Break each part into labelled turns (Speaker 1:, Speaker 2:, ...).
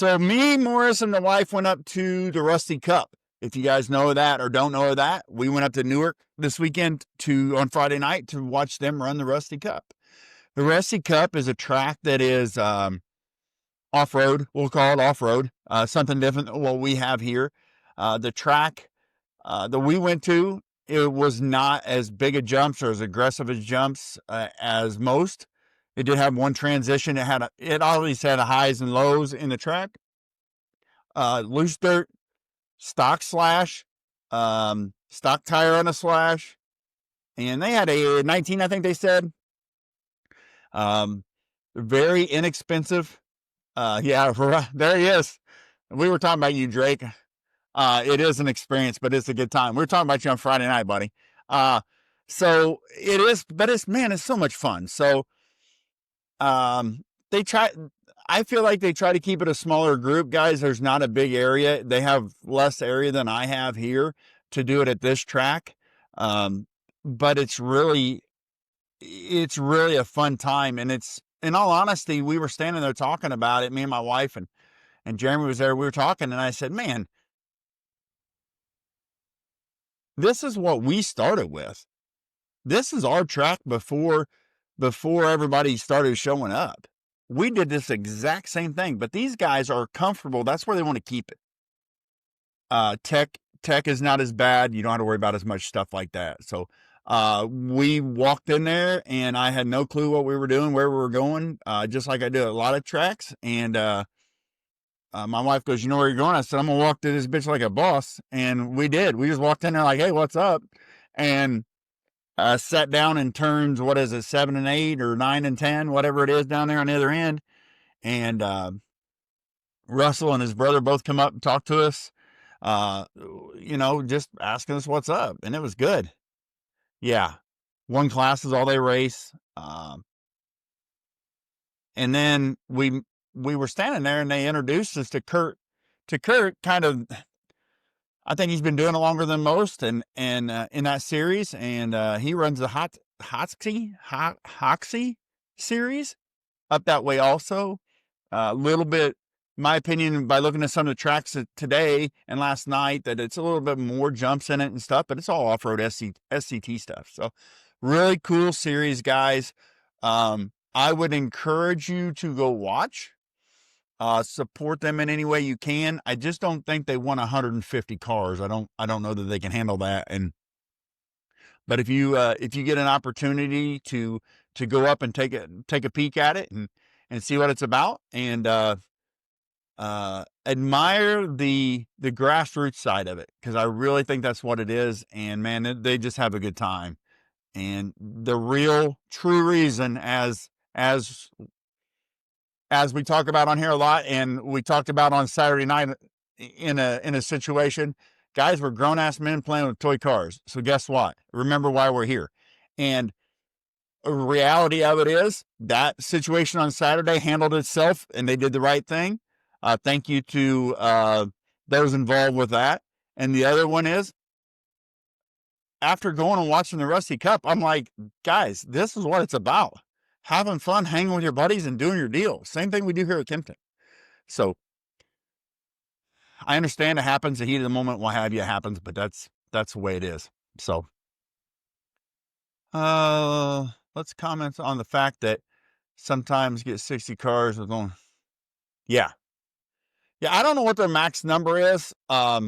Speaker 1: So me, Morris, and the wife went up to the Rusty Cup. If you guys know that or don't know that, we went up to Newark this weekend on Friday night to watch them run the Rusty Cup. The Rusty Cup is a track that is off-road. We'll call it off-road. Something different than what we have here. The track that we went to, it was not as big a jumps or as aggressive as jumps as most. It did have one transition. It always had highs and lows in the track. Loose dirt, stock slash, stock tire on a slash, and they had a 19, I think they said. Very inexpensive. Yeah, there he is. We were talking about you, Drake. It is an experience, but it's a good time. We were talking about you on Friday night, buddy. So it is, but it's so much fun. So, I feel like they try to keep it a smaller group, guys. There's not a big area. They have less area than I have here to do it at this track. But it's really a fun time. And in all honesty, we were standing there talking about it, me and my wife and Jeremy was there. We were talking and I said, man, this is what we started with. This is our track before everybody started showing up. We did this exact same thing, but these guys are comfortable. That's where they want to keep it. Tech is not as bad. You don't have to worry about as much stuff like that. So, we walked in there and I had no clue what we were doing, where we were going. Just like I do a lot of tracks. And, my wife goes, you know where you're going? I said, I'm going to walk through this bitch like a boss. And we did. We just walked in there like, hey, what's up? And, sat down in turns, 7 and 8 or 9 and 10, whatever it is down there on the other end. And, Russell and his brother both come up and talk to us, just asking us what's up. And it was good. Yeah. One class is all they race. And then we were standing there and they introduced us to Kurt. Kind of, I think he's been doing it longer than most and in that series. And he runs the Hoxie series up that way also. A little bit, my opinion, by looking at some of the tracks today and last night, that it's a little bit more jumps in it and stuff, but it's all off-road SCT stuff. So really cool series, guys. I would encourage you to go watch. Support them in any way you can. I just don't think they want 150 cars. I don't know that they can handle that. But if you get an opportunity to go up and take a peek at it and see what it's about and, admire the grassroots side of it. Cause I really think that's what it is. And man, they just have a good time. And the real true reason as we talk about on here a lot, and we talked about on Saturday night in a situation, guys were grown-ass men playing with toy cars. So guess what? Remember why we're here. And the reality of it is that situation on Saturday handled itself and they did the right thing. Thank you to those involved with that. And the other one is, after going and watching the Rusty Cup, I'm like, guys, this is what it's about. Having fun, hanging with your buddies and doing your deal. Same thing we do here at Kempton. So I understand it happens, the heat of the moment, what have you, happens, but that's the way it is. So, let's comment on the fact that sometimes get 60 cars with only, yeah. I don't know what their max number is. I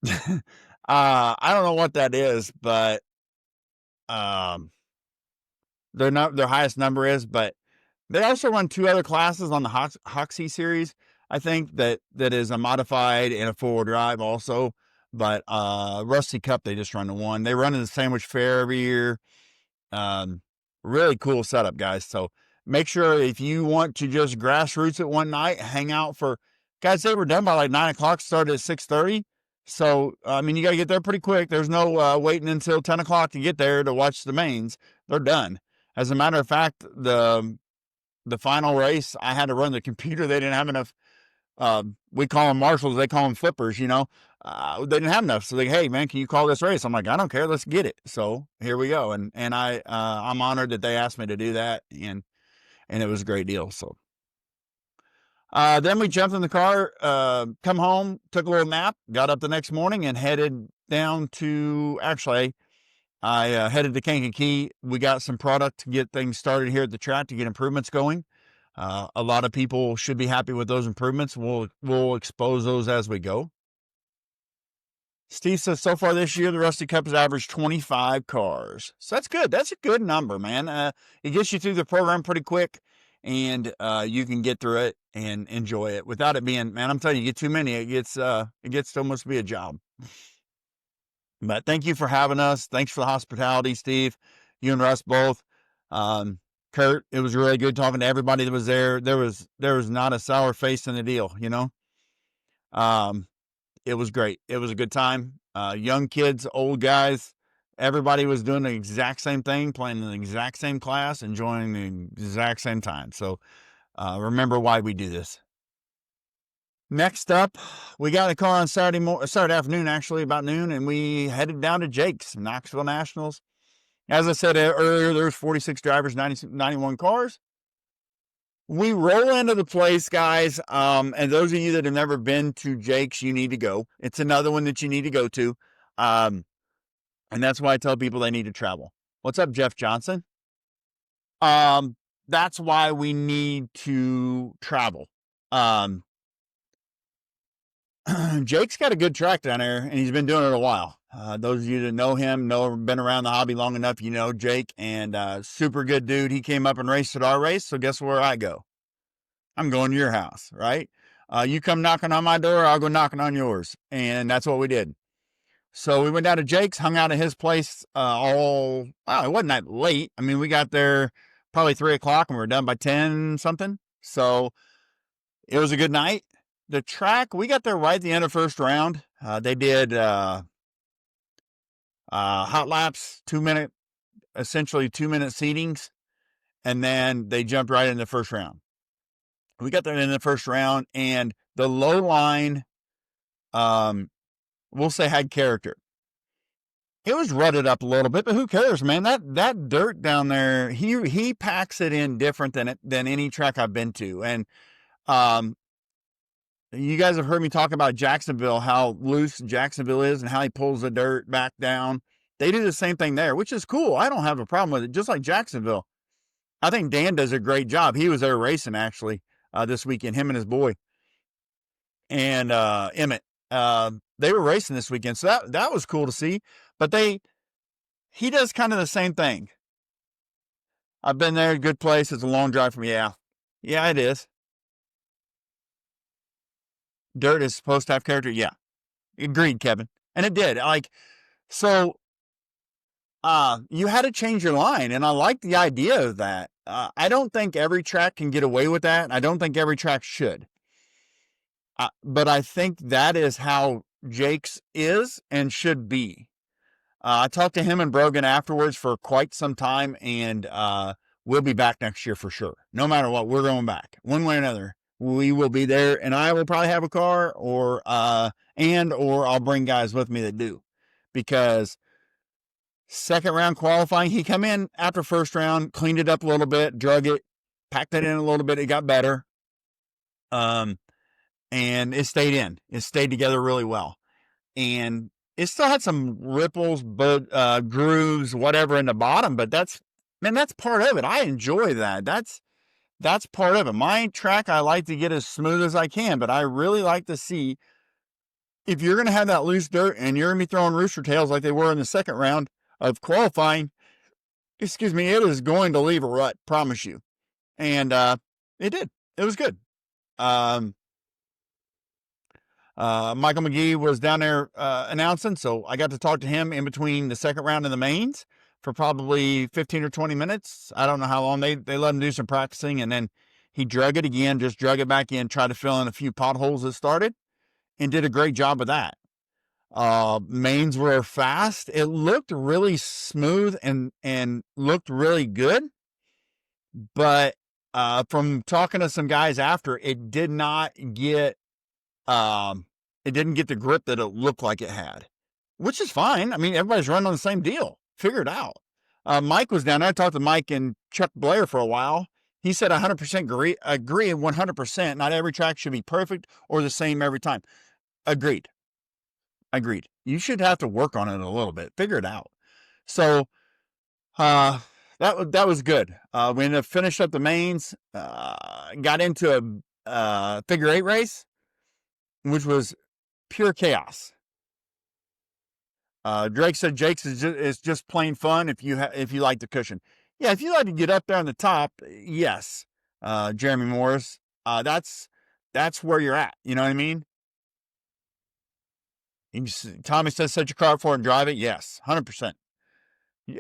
Speaker 1: don't know what that is, but their highest number is, but they also run 2 other classes on the Hoxie series. I think that is a modified and a 4-wheel drive also, but Rusty Cup, they just run the one. They run in the Sandwich Fair every year. Really cool setup, guys. So make sure if you want to just grassroots it one night, hang out for, guys, they were done by like 9 o'clock, started at 6:30. So, I mean, you got to get there pretty quick. There's no waiting until 10 o'clock to get there to watch the mains. They're done. As a matter of fact, the final race, I had to run the computer. They didn't have enough. We call them marshals. They call them flippers, They didn't have enough. So hey, man, can you call this race? I'm like, I don't care. Let's get it. So here we go. And I'm honored that they asked me to do that. And it was a great deal. So Then we jumped in the car, come home, took a little nap, got up the next morning, and headed down to, actually, I headed to Kankakee. We got some product to get things started here at the track to get improvements going. A lot of people should be happy with those improvements. We'll expose those as we go. Steve says, so far this year, the Rusty Cup has averaged 25 cars. So that's good. That's a good number, man. It gets you through the program pretty quick, and you can get through it and enjoy it without it being, man, I'm telling you, you get too many, it gets to almost be a job. But thank you for having us. Thanks for the hospitality, Steve. You and Russ both. Kurt, it was really good talking to everybody that was there. There was not a sour face in the deal, you know. It was great. It was a good time. Young kids, old guys, everybody was doing the exact same thing, playing in the exact same class, enjoying the exact same time. So remember why we do this. Next up, we got a car on Saturday afternoon, actually, about noon, and we headed down to Jake's, Knoxville Nationals. As I said earlier, there's 46 drivers, 91 cars. We roll into the place, guys, and those of you that have never been to Jake's, you need to go. It's another one that you need to go to, and that's why I tell people they need to travel. What's up, Jeff Johnson? That's why we need to travel. Jake's got a good track down there, and he's been doing it a while. Those of you that know him, been around the hobby long enough, you know Jake, and super good dude. He came up and raced at our race, so guess where I go? I'm going to your house, right? You come knocking on my door, I'll go knocking on yours, and that's what we did. So we went down to Jake's, hung out at his place it wasn't that late. I mean, we got there probably 3 o'clock, and we were done by 10 something. So it was a good night. The track, we got there right at the end of first round. They did hot laps, 2-minute seatings, and then they jumped right in the first round. We got there in the first round, and the low line, we'll say, had character. It was rutted up a little bit, but who cares, man? That dirt down there, he packs it in different than any track I've been to, and you guys have heard me talk about Jacksonville, how loose Jacksonville is and how he pulls the dirt back down. They do the same thing there, which is cool. I don't have a problem with it, just like Jacksonville. I think Dan does a great job. He was there racing, actually, this weekend, him and his boy. And Emmett. They were racing this weekend, so that was cool to see. But he does kind of the same thing. I've been there, good place. It's a long drive from me. Yeah, it is. Dirt is supposed to have character. Yeah, agreed, Kevin. And it did. So you had to change your line, and I like the idea of that. I don't think every track can get away with that. I don't think every track should. But I think that is how Jake's is and should be. I talked to him and Brogan afterwards for quite some time, and we'll be back next year for sure. No matter what, we're going back. One way or another, we will be there, and I will probably have a car, or I'll bring guys with me that do. Because second round qualifying, he come in after first round, cleaned it up a little bit, drug it, packed it in a little bit, it got better. And it stayed in. It stayed together really well. And it still had some ripples, but grooves, whatever in the bottom, but that's part of it. I enjoy that. That's part of it. My track, I like to get as smooth as I can, but I really like to see if you're going to have that loose dirt and you're going to be throwing rooster tails like they were in the second round of qualifying, it is going to leave a rut, promise you. And it did. It was good. Michael McGee was down there announcing, so I got to talk to him in between the second round and the mains for probably 15 or 20 minutes. I don't know how long. They let him do some practicing, and then he drug it again, just drug it back in, tried to fill in a few potholes that started, and did a great job of that. Mains were fast. It looked really smooth and looked really good, but from talking to some guys after, it did not get it didn't get the grip that it looked like it had, which is fine. I mean, everybody's running on the same deal. Figure it out. Mike was down there. I talked to Mike and Chuck Blair for a while. He said 100% agree 100%. Not every track should be perfect or the same every time. Agreed. You should have to work on it a little bit, figure it out. So that was good. We ended up finished up the mains, got into a figure 8 race, which was pure chaos. Drake said Jake's is just plain fun if you like the cushion. Yeah, if you like to get up there on the top, yes. Jeremy Morris, that's where you're at. You know what I mean? Tommy says set your car up for it and drive it. Yes, 100%.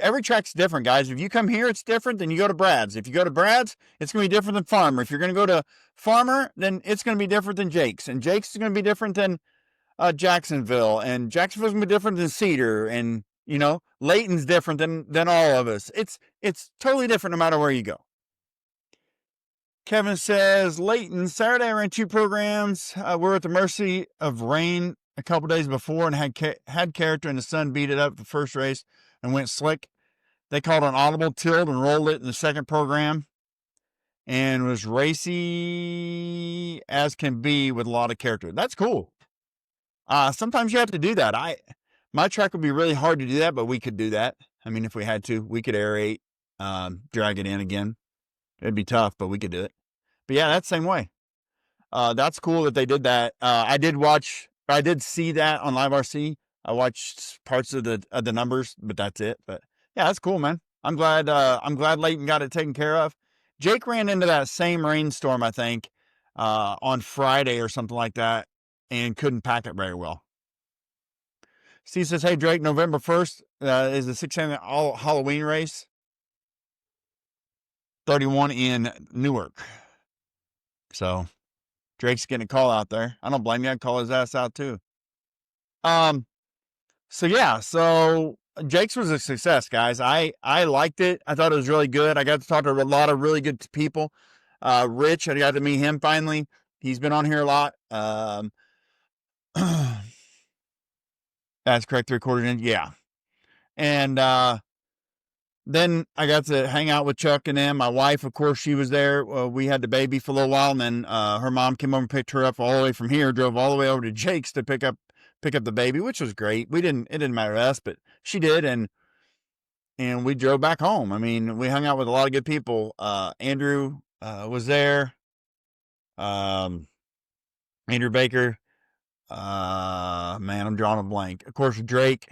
Speaker 1: Every track's different, guys. If you come here, it's different than you go to Brad's. If you go to Brad's, it's going to be different than Farmer. If you're going to go to Farmer, then it's going to be different than Jake's. And Jake's is going to be different than Jacksonville. And Jacksonville's going to be different than Cedar. And, you know, Layton's different than all of us. It's totally different no matter where you go. Kevin says, Layton, Saturday I ran 2 programs. We're at the mercy of rain a couple days before and had character, and the sun beat it up the first race and went slick. They called an audible tilt and rolled it in the second program and was racy as can be with a lot of character. That's cool. Sometimes you have to do that. My track would be really hard to do that, but we could do that. I mean, if we had to, we could aerate, drag it in again. It'd be tough, but we could do it. But yeah, that's the same way. That's cool that they did that. I did see that on Live RC. I watched parts of the numbers, but that's it. But yeah, that's cool, man. I'm glad Layton got it taken care of. Jake ran into that same rainstorm, I think, on Friday or something like that, and couldn't pack it very well. Steve says, hey, Drake, November 1st is the 6am Halloween race. 31 in Newark. So Drake's getting a call out there. I don't blame you. I'd call his ass out too. So yeah, so Jake's was a success, guys. I liked it. I thought it was really good. I got to talk to a lot of really good people. Rich, I got to meet him finally. He's been on here a lot. That's correct, 3/4 inch. Yeah. And then I got to hang out with Chuck and them. My wife, of course, she was there. We had the baby for a little while, and then her mom came over and picked her up all the way from here, drove all the way over to Jake's to pick up the baby, which was great. It didn't matter to us, but she did, and we drove back home. I mean, we hung out with a lot of good people. Andrew was there. Andrew Baker. Man, I'm drawing a blank. Of course, Drake.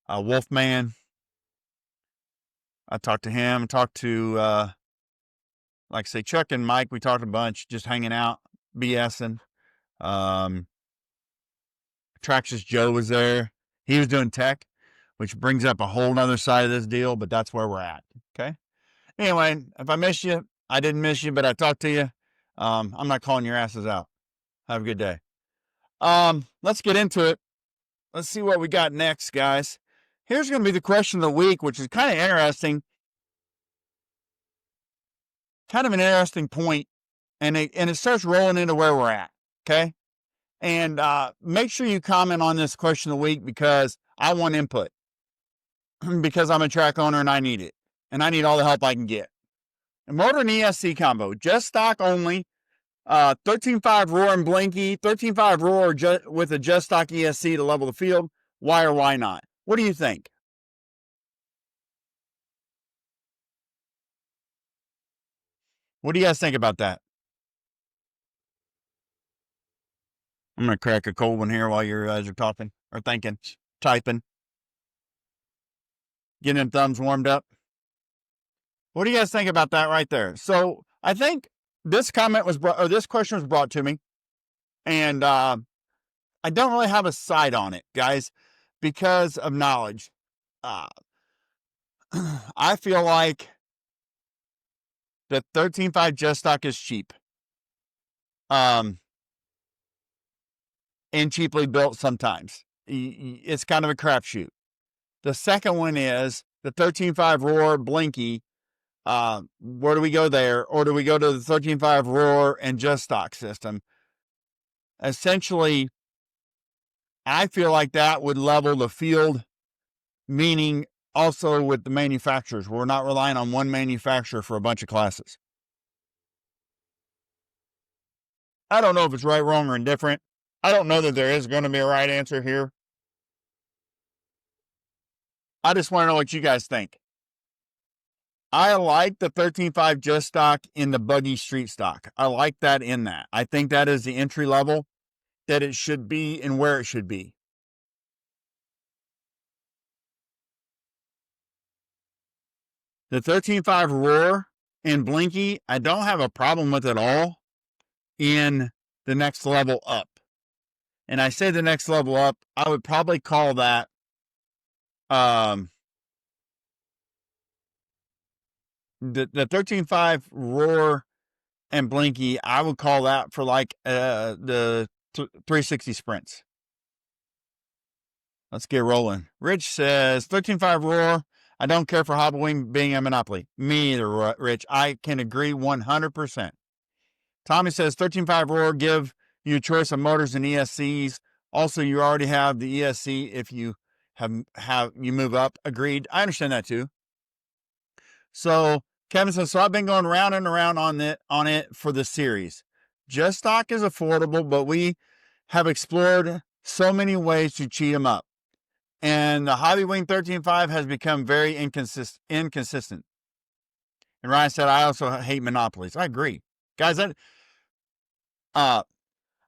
Speaker 1: Wolfman. I talked to him, talked to, like I say, Chuck and Mike. We talked a bunch, just hanging out, BSing. Traxxas Joe was there. He was doing tech, which brings up a whole nother side of this deal, but that's where we're at. Okay. Anyway, if I missed you, I didn't miss you, but I talked to you. I'm not calling your asses out. Have a good day. Let's get into it. Let's see what we got next, guys. Here's going to be the question of the week, which is kind of interesting. Kind of an interesting point, and it starts rolling into where we're at, okay? And make sure you comment on this question of the week because I want input. Because I'm a track owner and I need it. And I need all the help I can get. A motor and ESC combo, just stock only. 13.5 roar and blinky, 13.5 roar with a just stock ESC to level the field. Why or why not? What do you think? What do you guys think about that? I'm going to crack a cold one here while you guys are talking or thinking, typing. Getting them thumbs warmed up. What do you guys think about that right there? So I think this comment was brought, or this question was brought to me, and I don't really have a side on it, guys, because of knowledge. I feel like the 13.5 just stock is cheap. And cheaply built sometimes. It's kind of a crapshoot. The second one is the 13.5 roar blinky. Where do we go there? Or do we go to the 13.5 roar and just stock system? Essentially, I feel like that would level the field, meaning also with the manufacturers. We're not relying on one manufacturer for a bunch of classes. I don't know if it's right, wrong, or indifferent. I don't know that there is going to be a right answer here. I just want to know what you guys think. I like the 13.5 just stock in the buggy street stock. I like that in that. I think that is the entry level that it should be and where it should be. The 13.5 Roar and Blinky, I don't have a problem with at all in the next level up. And I say the next level up, I would probably call that the 13.5 Roar and Blinky, I would call that for like the 360 sprints. Let's get rolling. Rich says 13.5 Roar. I don't care for Hobbywing being a monopoly. Me either, Rich. I can agree 100%. Tommy says 13.5 Roar give you a choice of motors and ESCs. Also, you already have the ESC if you have you move up. Agreed. I understand that too. So Kevin says, so I've been going round and around on it for the series. Just stock is affordable, but we have explored so many ways to cheat them up. And the Hobbywing 13.5 has become very inconsistent. And Ryan said, I also hate monopolies. I agree. Guys,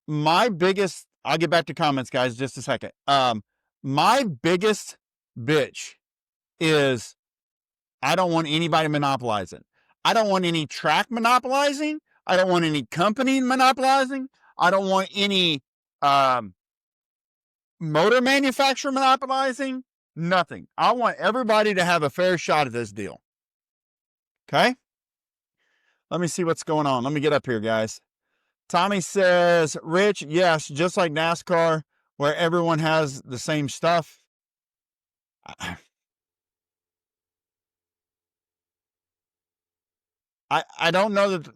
Speaker 1: my biggest, I'll get back to comments, guys, just a second. My biggest bitch is I don't want anybody monopolizing. I don't want any track monopolizing. I don't want any company monopolizing. I don't want any motor manufacturer monopolizing. Nothing. I want everybody to have a fair shot at this deal. Okay? Let me see what's going on. Let me get up here, guys. Tommy says, Rich, yes, just like NASCAR, where everyone has the same stuff. I don't know that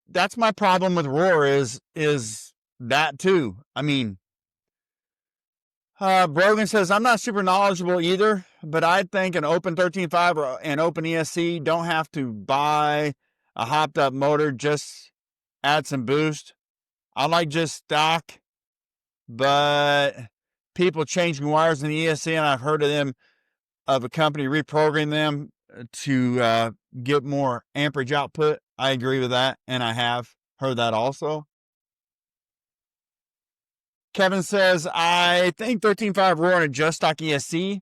Speaker 1: that's my problem with Roar is that too. I mean, Brogan says, I'm not super knowledgeable either, but I think an open 13.5 or an open ESC don't have to buy a hopped up motor, just add some boost. I like just stock, but people changing wires in the ESC, and I've heard of a company reprogramming them to get more amperage output. I agree with that, and I have heard that also. Kevin says, I think 13.5 Roar and a just stock ESC.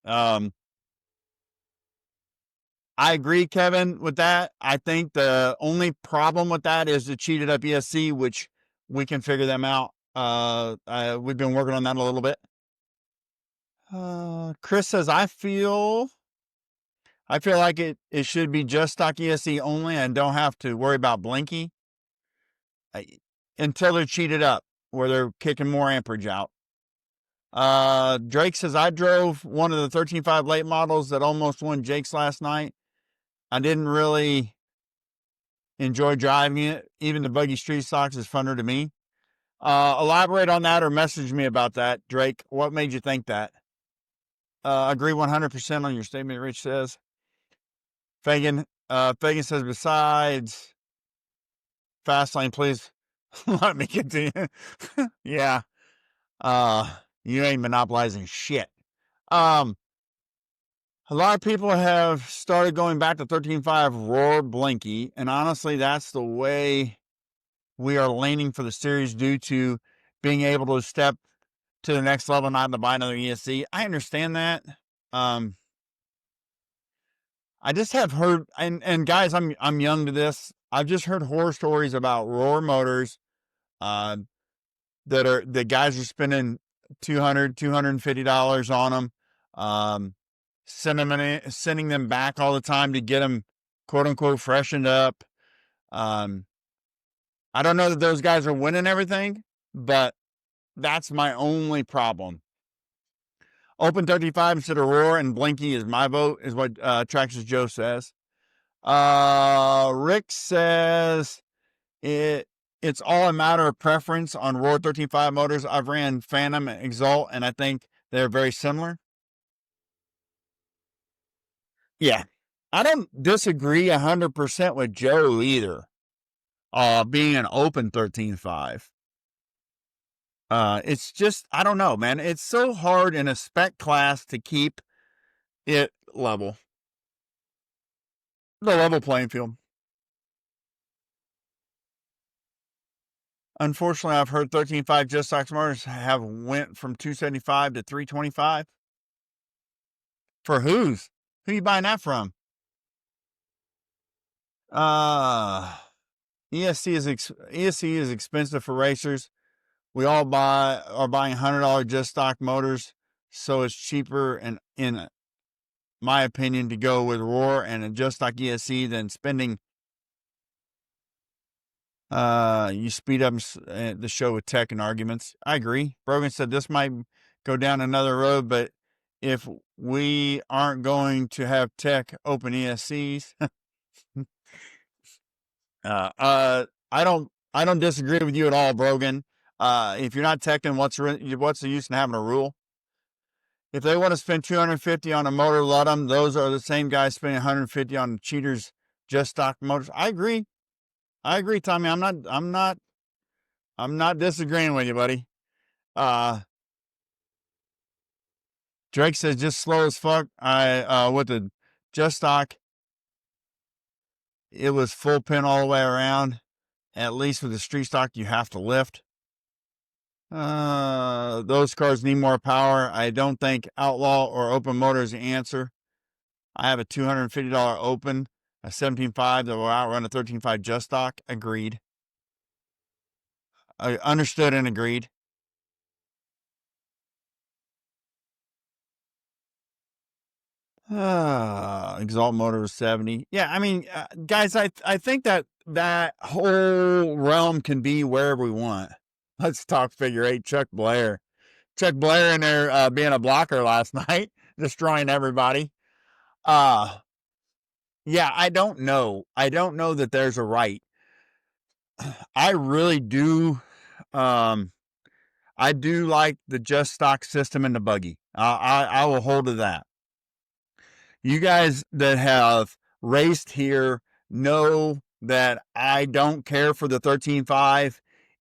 Speaker 1: I agree, Kevin, with that. I think the only problem with that is the cheated up ESC, which we can figure them out. We've been working on that a little bit. Chris says, I feel like it should be just stock ESC only and don't have to worry about Blinky until they're cheated up, where they're kicking more amperage out. Drake says, I drove one of the 13.5 late models that almost won Jake's last night. I didn't really enjoy driving it. Even the buggy street stocks is funner to me. Elaborate on that or message me about that, Drake. What made you think that? Agree 100% on your statement, Rich says. Fagan says, besides Fastlane, please let me continue. Yeah. You ain't monopolizing shit. A lot of people have started going back to 13.5 Roar Blinky, and honestly, that's the way we are leaning for the series due to being able to step to the next level, not to buy another ESC. I understand that. I just have heard, and guys, I'm young to this. I've just heard horror stories about Roar motors, that the guys are spending $250 on them, sending them back all the time to get them quote unquote freshened up. I don't know that those guys are winning everything, but that's my only problem. Open 35 instead of Roar and Blinky is my vote, is what Traxxas Joe says. Rick says it's all a matter of preference on Roar 13.5 motors. I've ran Phantom and Exalt, and I think they're very similar. Yeah. I don't disagree 100% with Joe either. being an open 13.5. It's just, I don't know, man. It's so hard in a spec class to keep it level. The level playing field. Unfortunately, I've heard 13.5 just stock motors have went from 275 to 325. For whose? Who you buying that from? ESC is expensive for racers. We all are buying $100 just stock motors, so it's cheaper, and in my opinion, to go with Roar and a just stock ESC than spending. You speed up the show with tech and arguments. I agree. Brogan said this might go down another road, but if we aren't going to have tech open ESCs, I don't disagree with you at all, Brogan. If you're not teching, what's the use in having a rule? If they want to spend $250 on a motor, let them. Those are the same guys spending $150 on cheaters just stock motors. I agree, Tommy. I'm not disagreeing with you, buddy. Drake says just slow as fuck. With the just stock, it was full pin all the way around. At least with the street stock, you have to lift. Those cars need more power. I don't think outlaw or open motor is the answer. I have a $250 open, a 17.5 that will outrun a 13.5 just stock. Agreed. Understood and agreed. Exalt motor was 70. Yeah, I mean, guys, I think that whole realm can be wherever we want. Let's talk figure eight. Chuck Blair in there being a blocker last night, destroying everybody. Yeah, I don't know that there's a right. I really do. I do like the just stock system in the buggy. I will hold to that. You guys that have raced here know that I don't care for the 13.5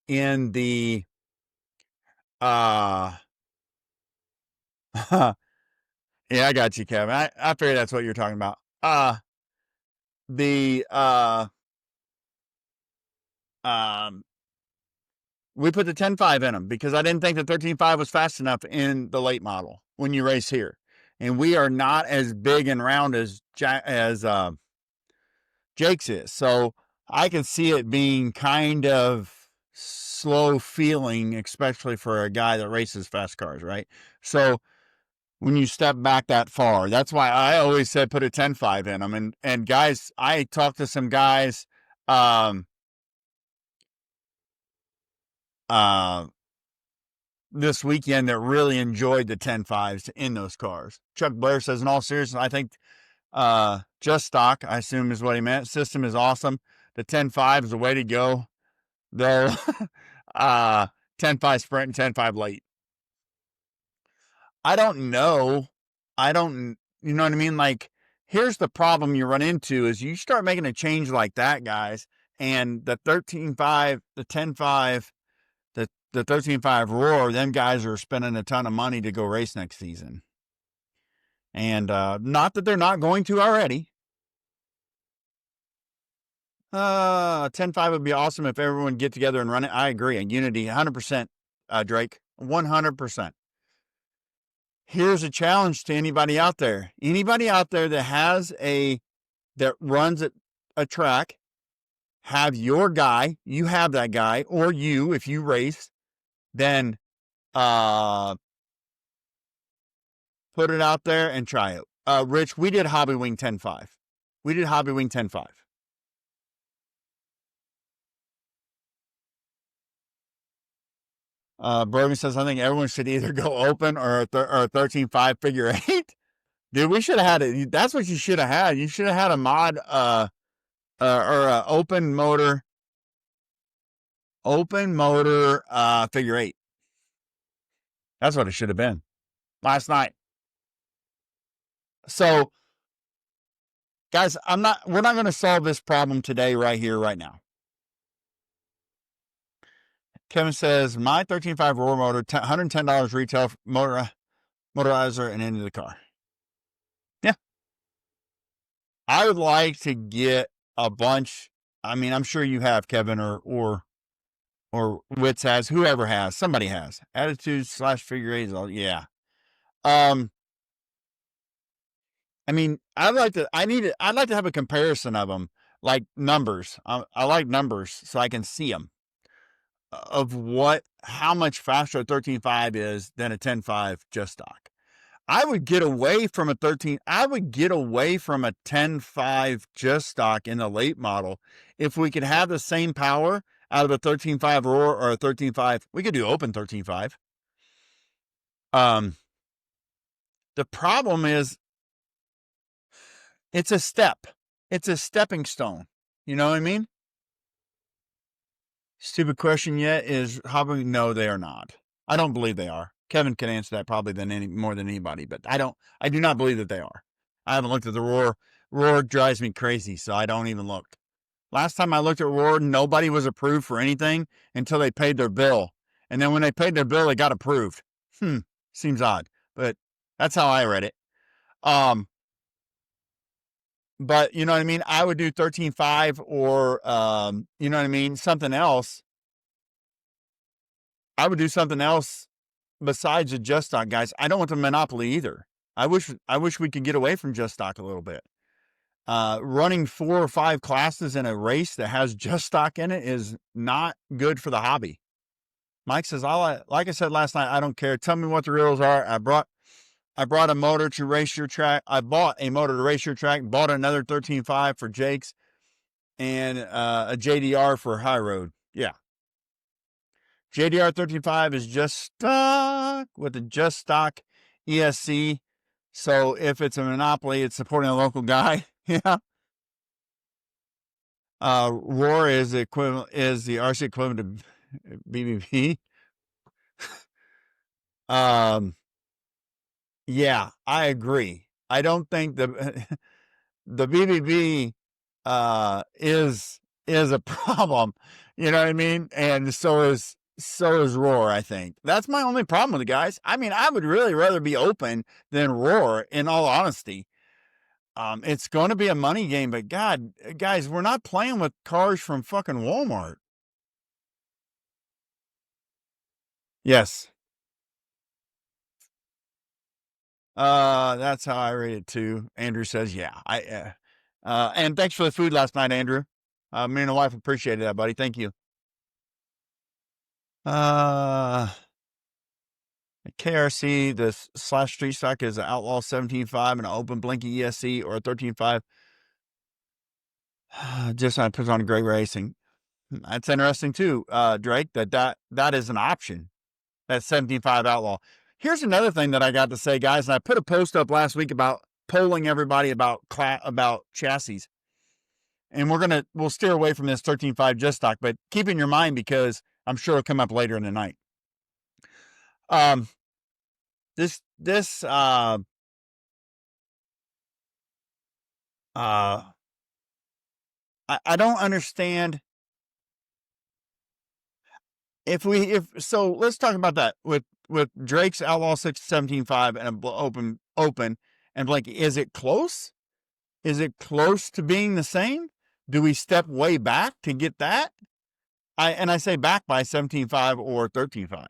Speaker 1: in the yeah, I got you, Kevin. I figured that's what you're talking about. We put the 10.5 in them because I didn't think the 13.5 was fast enough in the late model when you race here. And we are not as big and round as Jake's is. So I can see it being kind of slow feeling, especially for a guy that races fast cars, right? So when you step back that far, that's why I always said put a 10.5 in them. And guys, I talked to some guys this weekend that really enjoyed the 10.5s in those cars. Chuck Blair says, in all seriousness, I think just stock, I assume is what he meant. System is awesome. The 10.5 is the way to go. Though 10.5 sprint and 10.5 late. I don't know. You know what I mean? Like, here's the problem you run into is you start making a change like that, guys, and the 13.5, the 10.5, the 13.5 Roar, them guys are spending a ton of money to go race next season. And not that they're not going to already. 10.5 would be awesome if everyone get together and run it. I agree. And Unity, 100%, Drake, 100%. Here's a challenge to anybody out there. Anybody out there that runs a track, have your guy, you have that guy, or you, if you race, then put it out there and try it. Rich, we did Hobbywing 10.5. We did Hobbywing 10.5. Brogan says, I think everyone should either go open or a 13.5 figure eight. Dude, we should have had it. That's what you should have had. You should have had a mod or a open motor figure eight. That's what it should have been last night. So, guys, we're not going to solve this problem today, right here, right now. Kevin says, my 13.5 Roar motor, $110 retail motorizer and into the car. Yeah. I would like to get a bunch. I mean, I'm sure you have, Kevin, or Wits has, whoever has, somebody has. Attitude/figure eights. Yeah. I mean, I'd like to have a comparison of them, like numbers. I like numbers so I can see them of how much faster a 13.5 is than a 10.5 just stock. I would get away from a 10.5 just stock in the late model if we could have the same power out of a 13.5 Roar or a 13.5. We could do open 13.5. The problem is it's a step. It's a stepping stone. You know what I mean? Stupid question yet is probably no, they are not. I don't believe they are. Kevin can answer that probably more than anybody, but I do not believe that they are. I haven't looked at the Roar. Roar drives me crazy, so I don't even look. Last time I looked at Roar, nobody was approved for anything until they paid their bill. And then when they paid their bill, they got approved. Seems odd, but that's how I read it. But you know what I mean? I would do 13.5 or, you know what I mean? Something else. I would do something else besides a just stock, guys. I don't want the monopoly either. I wish we could get away from just stock a little bit. Running 4 or 5 classes in a race that has just stock in it is not good for the hobby. Mike says, like I said last night, I don't care. Tell me what the rules are. I brought a motor to race your track. I bought a motor to race your track, bought another 13.5 for Jake's, and a JDR for High Road. Yeah. JDR 13.5 is just stuck with the just stock ESC. So if it's a monopoly, it's supporting a local guy. Yeah. Roar is the RC equivalent to BBB. Yeah, I agree. I don't think the BBB is a problem. You know what I mean? And so is Roar, I think. That's my only problem with it, guys. I mean, I would really rather be open than Roar, in all honesty. It's going to be a money game, but God, guys, we're not playing with cars from fucking Walmart. Yes. That's how I rate it too. Andrew says, yeah. And thanks for the food last night, Andrew. Me and the wife appreciated that, buddy. Thank you. KRC, the slash street stock is an Outlaw 17.5 and an open Blinky ESC or a 13.5. Just I put on great racing. That's interesting too, Drake, that is an option. That 17.5 Outlaw. Here's another thing that I got to say, guys, and I put a post up last week about polling everybody about chassis. And we'll steer away from this 13.5 just stock, but keep in your mind because I'm sure it'll come up later in the night. I don't understand so let's talk about that with Drake's Outlaw 17.5 and an open and Blinky. Is it close? Is it close to being the same? Do we step way back to get that? I say back by 17.5 or 13.5.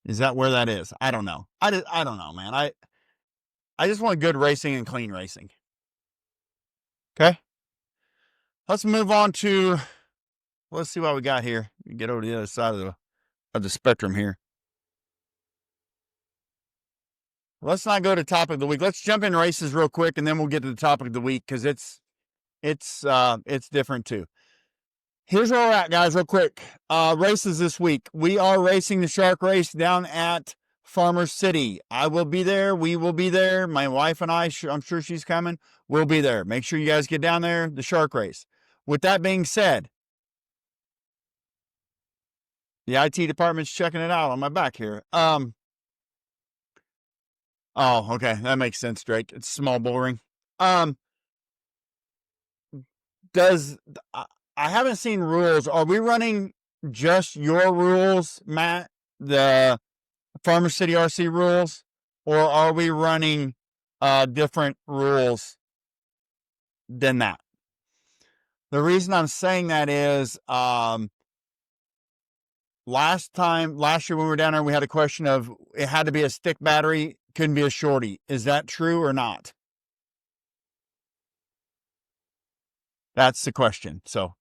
Speaker 1: Is that where that is? I don't know. I don't know, man. I just want good racing and clean racing. Okay. Let's move on to, let's see what we got here. Get over to the other side of the spectrum here. Let's not go to topic of the week. Let's jump in races real quick, and then we'll get to the topic of the week because it's different too. Here's where we're at, guys, real quick. Races this week. We are racing the Shark Race down at Farmer City. I will be there. We will be there. My wife and I, I'm sure she's coming. We'll be there. Make sure you guys get down there, the Shark Race. With that being said, the IT department's checking it out on my back here. Oh, okay. That makes sense, Drake. It's small boring. I haven't seen rules. Are we running just your rules, Matt, the Farmer City RC rules, or are we running different rules than that? The reason I'm saying that is last year when we were down there, we had a question of it had to be a stick battery, couldn't be a shorty. Is that true or not? That's the question. So,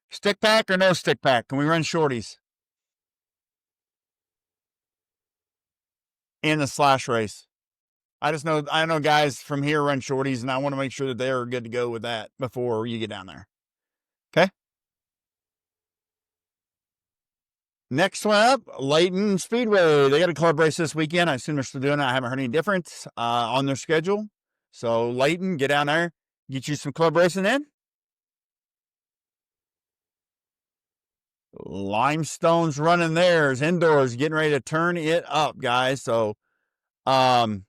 Speaker 1: stick pack or no stick pack? Can we run shorties in the slash race? I know guys from here run shorties, and I want to make sure that they are good to go with that before you get down there. Okay. Next one up, Layton Speedway. They got a club race this weekend. I assume they're still doing it. I haven't heard any difference on their schedule. So Layton, get down there, get you some club racing in. Limestone's running theirs indoors, getting ready to turn it up, guys. So, okay,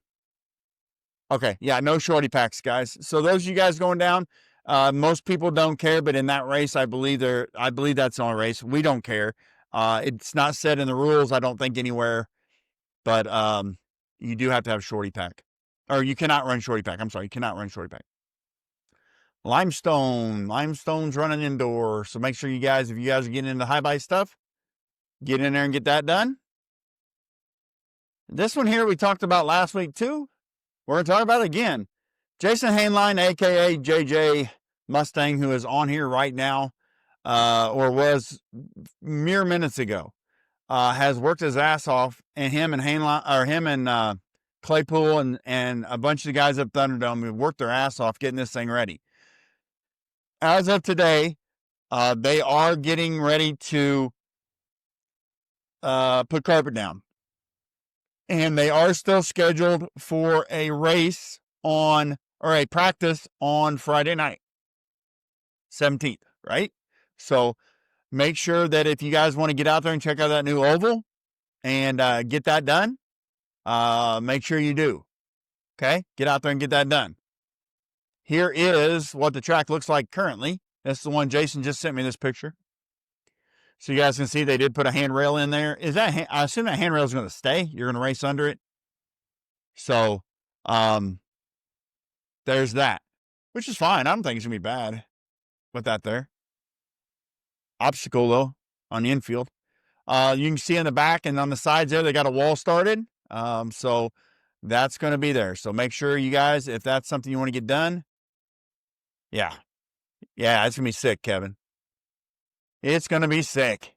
Speaker 1: yeah, no shorty packs, guys. So those of you guys going down, most people don't care, but in that race, I believe that's the only race. We don't care. It's not said in the rules, I don't think anywhere, but you do have to have shorty pack, or you cannot run shorty pack. I'm sorry, you cannot run shorty pack. Limestone's running indoor, so make sure you guys, if you guys are getting into high bite stuff, get in there and get that done. This one here we talked about last week too. We're going to talk about it again. Jason Hainline, a.k.a. JJ Mustang, who is on here right now, or was mere minutes ago, has worked his ass off, and him and Claypool and a bunch of the guys up Thunderdome have worked their ass off getting this thing ready. As of today, they are getting ready to put carpet down. And they are still scheduled for a race or a practice on Friday night, 17th, right? So make sure that if you guys want to get out there and check out that new oval and get that done, make sure you do. Okay? Get out there and get that done. Here is what the track looks like currently. That's the one Jason just sent me this picture. So you guys can see they did put a handrail in there. I assume that handrail is going to stay. You're going to race under it. So, there's that, which is fine. I don't think it's going to be bad with that there. Obstacle, though, on the infield. You can see in the back and on the sides there, they got a wall started. So that's going to be there. So make sure you guys, if that's something you want to get done. Yeah, it's going to be sick, Kevin. It's going to be sick.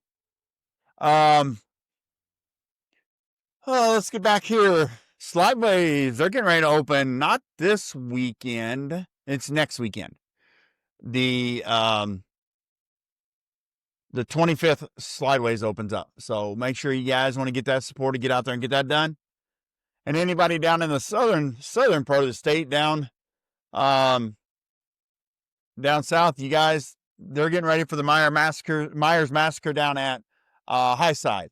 Speaker 1: Let's get back here. Slideways, they're getting ready to open, not this weekend. It's next weekend. The 25th Slideways opens up. So make sure you guys want to get that supported, get out there and get that done. And anybody down in the southern part of the state, down south, you guys, they're getting ready for the Myers Massacre down at Highside.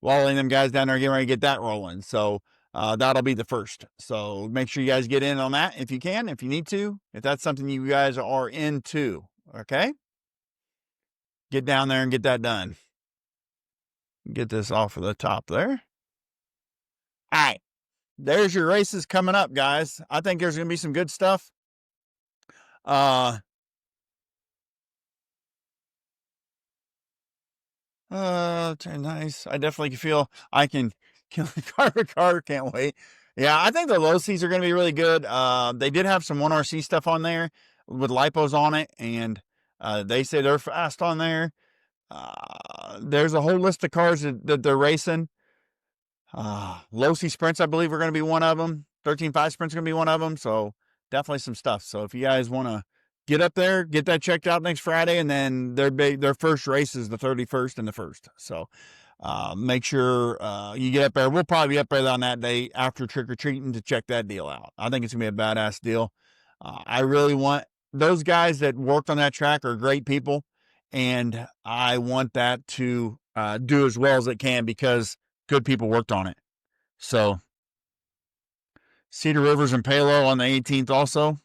Speaker 1: Wally and them guys down there getting ready to get that rolling. So that'll be the first. So make sure you guys get in on that if you can, if you need to, if that's something you guys are into. Okay? Get down there and get that done. Get this off of the top there. All right. There's your races coming up, guys. I think there's going to be some good stuff. Nice. I definitely feel I can kill the car. Can't wait. Yeah, I think the low Cs are going to be really good. They did have some 1RC stuff on there with lipos on it, and they say they're fast on there. There's a whole list of cars that they're racing. Low C sprints, I believe, are going to be one of them. 13.5 sprints are going to be one of them. So definitely some stuff. So if you guys want to get up there, get that checked out next Friday, and then their first race is the 31st and the 1st. So make sure you get up there. We'll probably be up there on that day after trick-or-treating to check that deal out. I think it's going to be a badass deal. I really want those guys that worked on that track are great people, and I want that to do as well as it can because good people worked on it. So Cedar Rivers and Palo on the 18th also.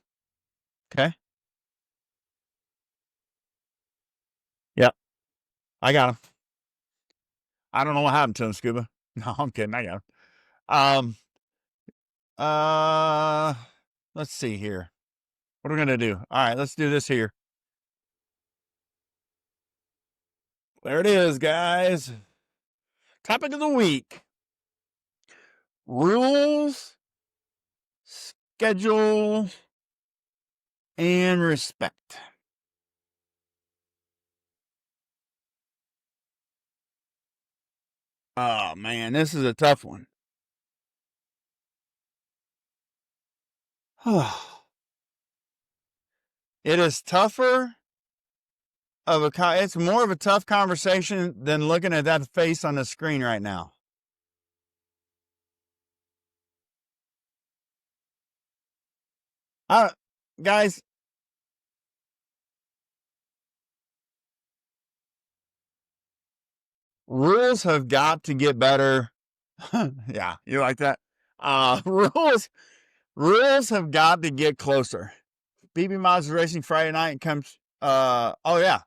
Speaker 1: Okay. Yep. I got them. I don't know what happened to him, Scuba. No, I'm kidding. I got him. Let's see here. What are we gonna do? All right, let's do this here. There it is, guys. Topic of the week: rules, schedule, and respect. Oh man, this is a tough one. It is tougher it's more of a tough conversation than looking at that face on the screen right now. Guys, rules have got to get better. Yeah, you like that? Rules have got to get closer. BB Mods Racing Friday night comes. Oh yeah,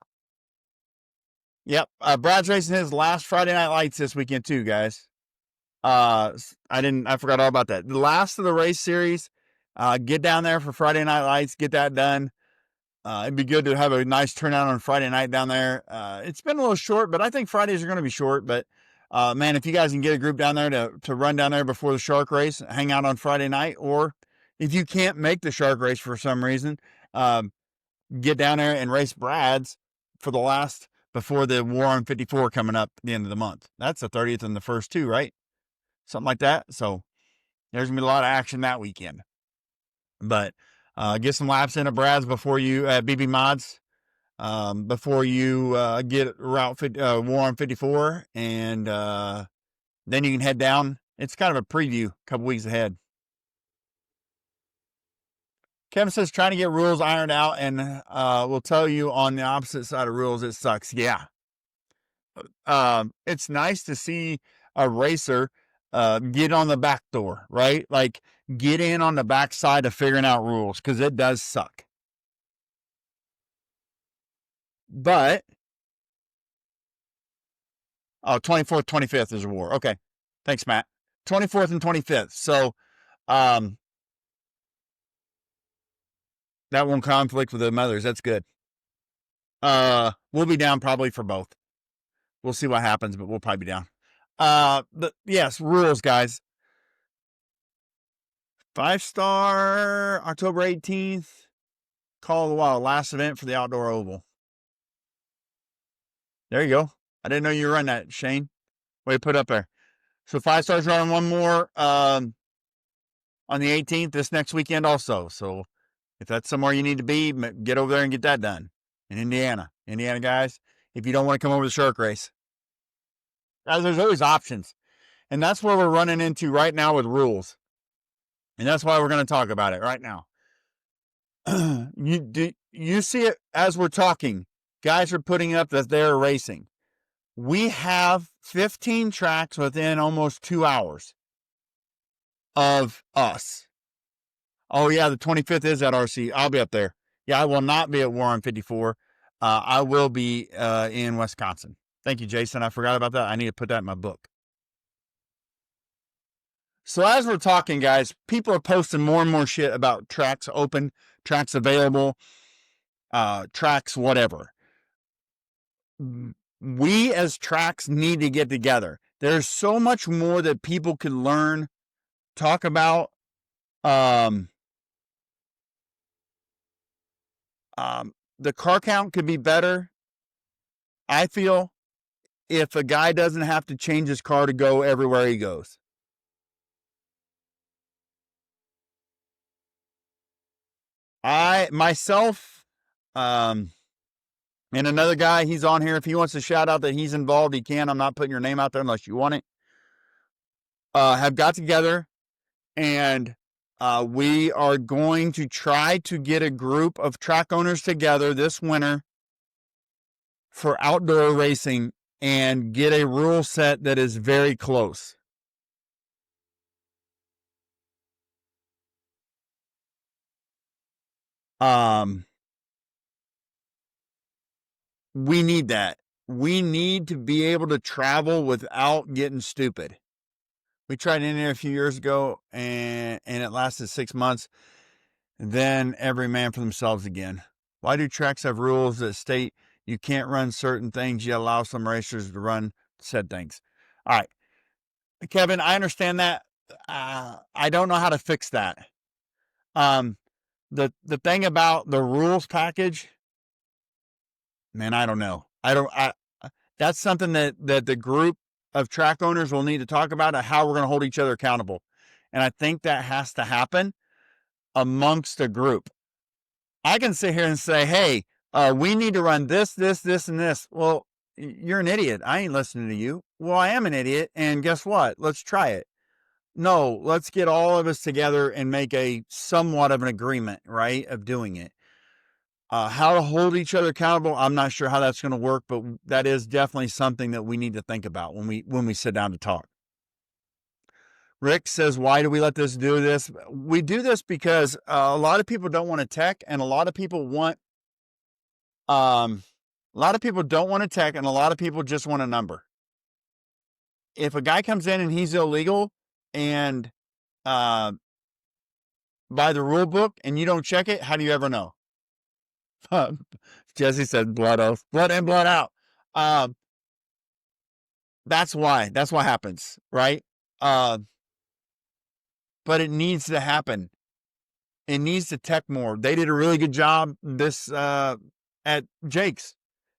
Speaker 1: yep. Brad's racing his last Friday Night Lights this weekend too, guys. I forgot all about that. The last of the race series. Get down there for Friday Night Lights. Get that done. It'd be good to have a nice turnout on Friday night down there. It's been a little short, but I think Fridays are going to be short. But man, if you guys can get a group down there to run down there before the Shark race, hang out on Friday night, or if you can't make the Shark race for some reason, get down there and race Brad's for the last before the War on 54 coming up at the end of the month. That's the 30th and the first two, right? Something like that. So there's gonna be a lot of action that weekend. But get some laps into Brad's before you BB Mods before you get Route 50, War on 54, and then you can head down. It's kind of a preview, a couple weeks ahead. Kevin says trying to get rules ironed out, and we'll tell you on the opposite side of rules, it sucks. Yeah. It's nice to see a racer get on the back door, right? Like get in on the backside of figuring out rules, because it does suck. But 24th, 25th is a war. Okay. Thanks, Matt. 24th and 25th. So that won't conflict with the mothers. That's good. We'll be down probably for both. We'll see what happens, but we'll probably be down. Yes, rules, guys. 5-star, October 18th. Call of the Wild, last event for the outdoor oval. There you go. I didn't know you were running that, Shane. Way to put up there. So 5 stars running one more on the 18th this next weekend also. So if that's somewhere you need to be, get over there and get that done in Indiana. Indiana guys, if you don't want to come over to the Shark race, guys, there's always options. And that's where we're running into right now with rules. And that's why we're going to talk about it right now. You see it as we're talking. Guys are putting up that they're racing. We have 15 tracks within almost 2 hours of us. Oh, yeah, the 25th is at RC. I'll be up there. Yeah, I will not be at War on 54. I will be in Wisconsin. Thank you, Jason. I forgot about that. I need to put that in my book. So as we're talking, guys, people are posting more and more shit about tracks open, tracks available, tracks whatever. We as tracks need to get together. There's so much more that people can learn, talk about. The car count could be better, I feel, if a guy doesn't have to change his car to go everywhere he goes. Myself, and another guy, he's on here. If he wants to shout out that he's involved, he can. I'm not putting your name out there unless you want it. Have got together, and we are going to try to get a group of track owners together this winter for outdoor racing and get a rule set that is very close. We need that. we need to be able to travel without getting stupid. We tried in there a few years ago, and it lasted 6 months. Then every man for themselves again. Why do tracks have rules that state you can't run certain things, yet allow some racers to run said things? All right, Kevin, I understand that. I don't know how to fix that. The thing about the rules package, man, I don't know. That's something that the group of track owners will need to talk about, how we're going to hold each other accountable. And I think that has to happen amongst a group. I can sit here and say, hey, we need to run this, this, this, and this. Well, you're an idiot. I ain't listening to you. Well, I am an idiot. And guess what? Let's try it. No, let's get all of us together and make a somewhat of an agreement, right, of doing it. How to hold each other accountable, I'm not sure how that's going to work, but that is definitely something that we need to think about when we sit down to talk. Rick says, why do we let this do this? We do this because a lot of people don't want to tech, and a lot of people don't want to tech, and a lot of people just want a number. If a guy comes in and he's illegal and by the rule book and you don't check it, how do you ever know? Jesse said blood oath, blood in, blood out. That's what happens, right? But it needs to happen. It needs to tech more. They did a really good job this at Jake's.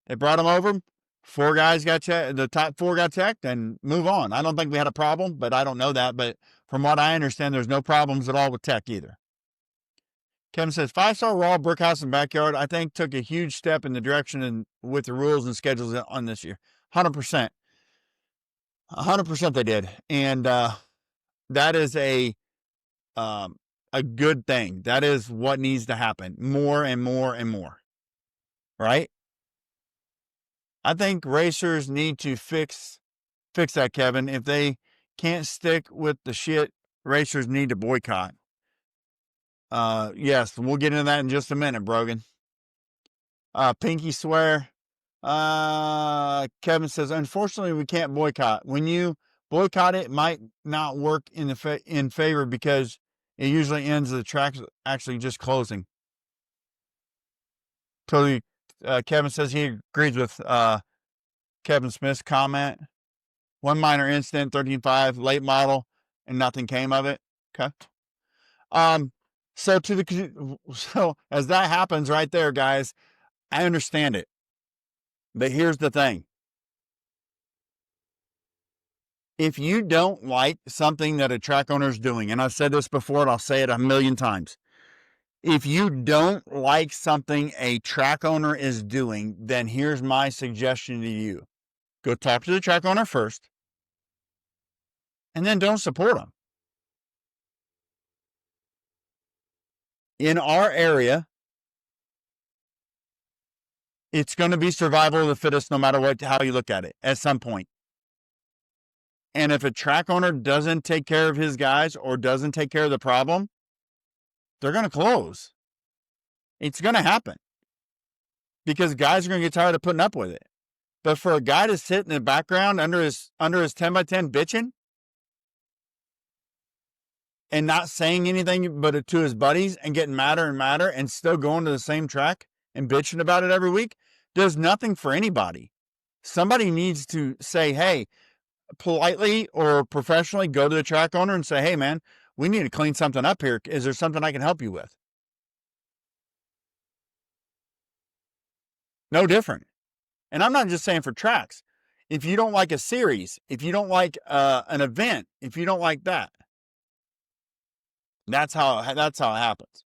Speaker 1: They brought him over. 4 guys got checked. The top 4 got checked and move on. I don't think we had a problem, but I don't know that. But from what I understand, there's no problems at all with tech either. Kevin says, 5-star Raw, Brickhouse, and Backyard, I think took a huge step in the direction with the rules and schedules on this year. 100%. 100% they did. And that is a good thing. That is what needs to happen. More and more and more. Right? I think racers need to fix that, Kevin. If they can't stick with the shit, racers need to boycott. Yes, we'll get into that in just a minute, Brogan. Pinky swear. Kevin says, unfortunately, we can't boycott. When you boycott it might not work in favor because it usually ends the track actually just closing. Totally. Kevin says he agrees with Kevin Smith's comment. One minor incident, 13.5, late model, and nothing came of it. Okay. So as that happens right there, guys, I understand it. But here's the thing. If you don't like something that a track owner is doing, and I've said this before and I'll say it 1,000,000 times. If you don't like something a track owner is doing, then here's my suggestion to you. Go talk to the track owner first, and then don't support them. In our area, it's going to be survival of the fittest no matter how you look at it at some point. And if a track owner doesn't take care of his guys or doesn't take care of the problem, they're going to close. It's going to happen because guys are going to get tired of putting up with it. But for a guy to sit in the background under his 10x10 bitching and not saying anything but to his buddies and getting madder and madder and still going to the same track and bitching about it every week does nothing for anybody. Somebody needs to say, hey, politely or professionally go to the track owner and say, hey, man, we need to clean something up here. Is there something I can help you with? No different. And I'm not just saying for tracks. If you don't like a series, if you don't like an event, if you don't like that, that's how it happens.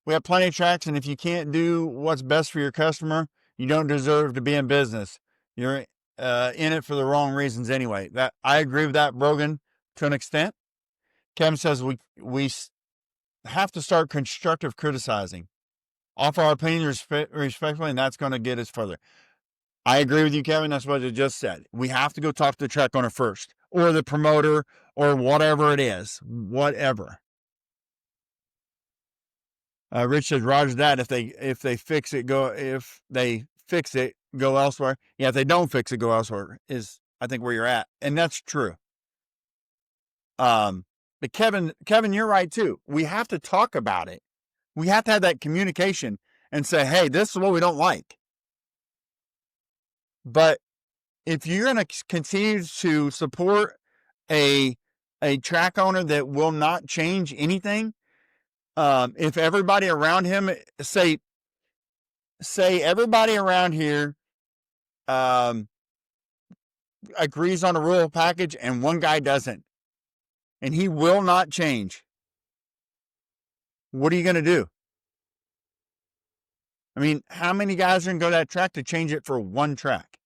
Speaker 1: We have plenty of tracks, and if you can't do what's best for your customer, you don't deserve to be in business. You're in it for the wrong reasons anyway. That I agree with that, Brogan, to an extent. Kevin says we have to start constructive criticizing. Offer our opinion respectfully, and that's going to get us further. I agree with you, Kevin. That's what I just said. We have to go talk to the track owner first, or the promoter, or whatever it is. Whatever. Rich says, Roger that. If they fix it, go elsewhere. Yeah, if they don't fix it, go elsewhere is, I think, where you're at. And that's true. But Kevin, you're right too. We have to talk about it. We have to have that communication and say, hey, this is what we don't like. But if you're going to continue to support a track owner that will not change anything, if everybody around him say everybody around here agrees on a rule package and one guy doesn't, and he will not change, what are you going to do? I mean, how many guys are going to go to that track to change it for one track?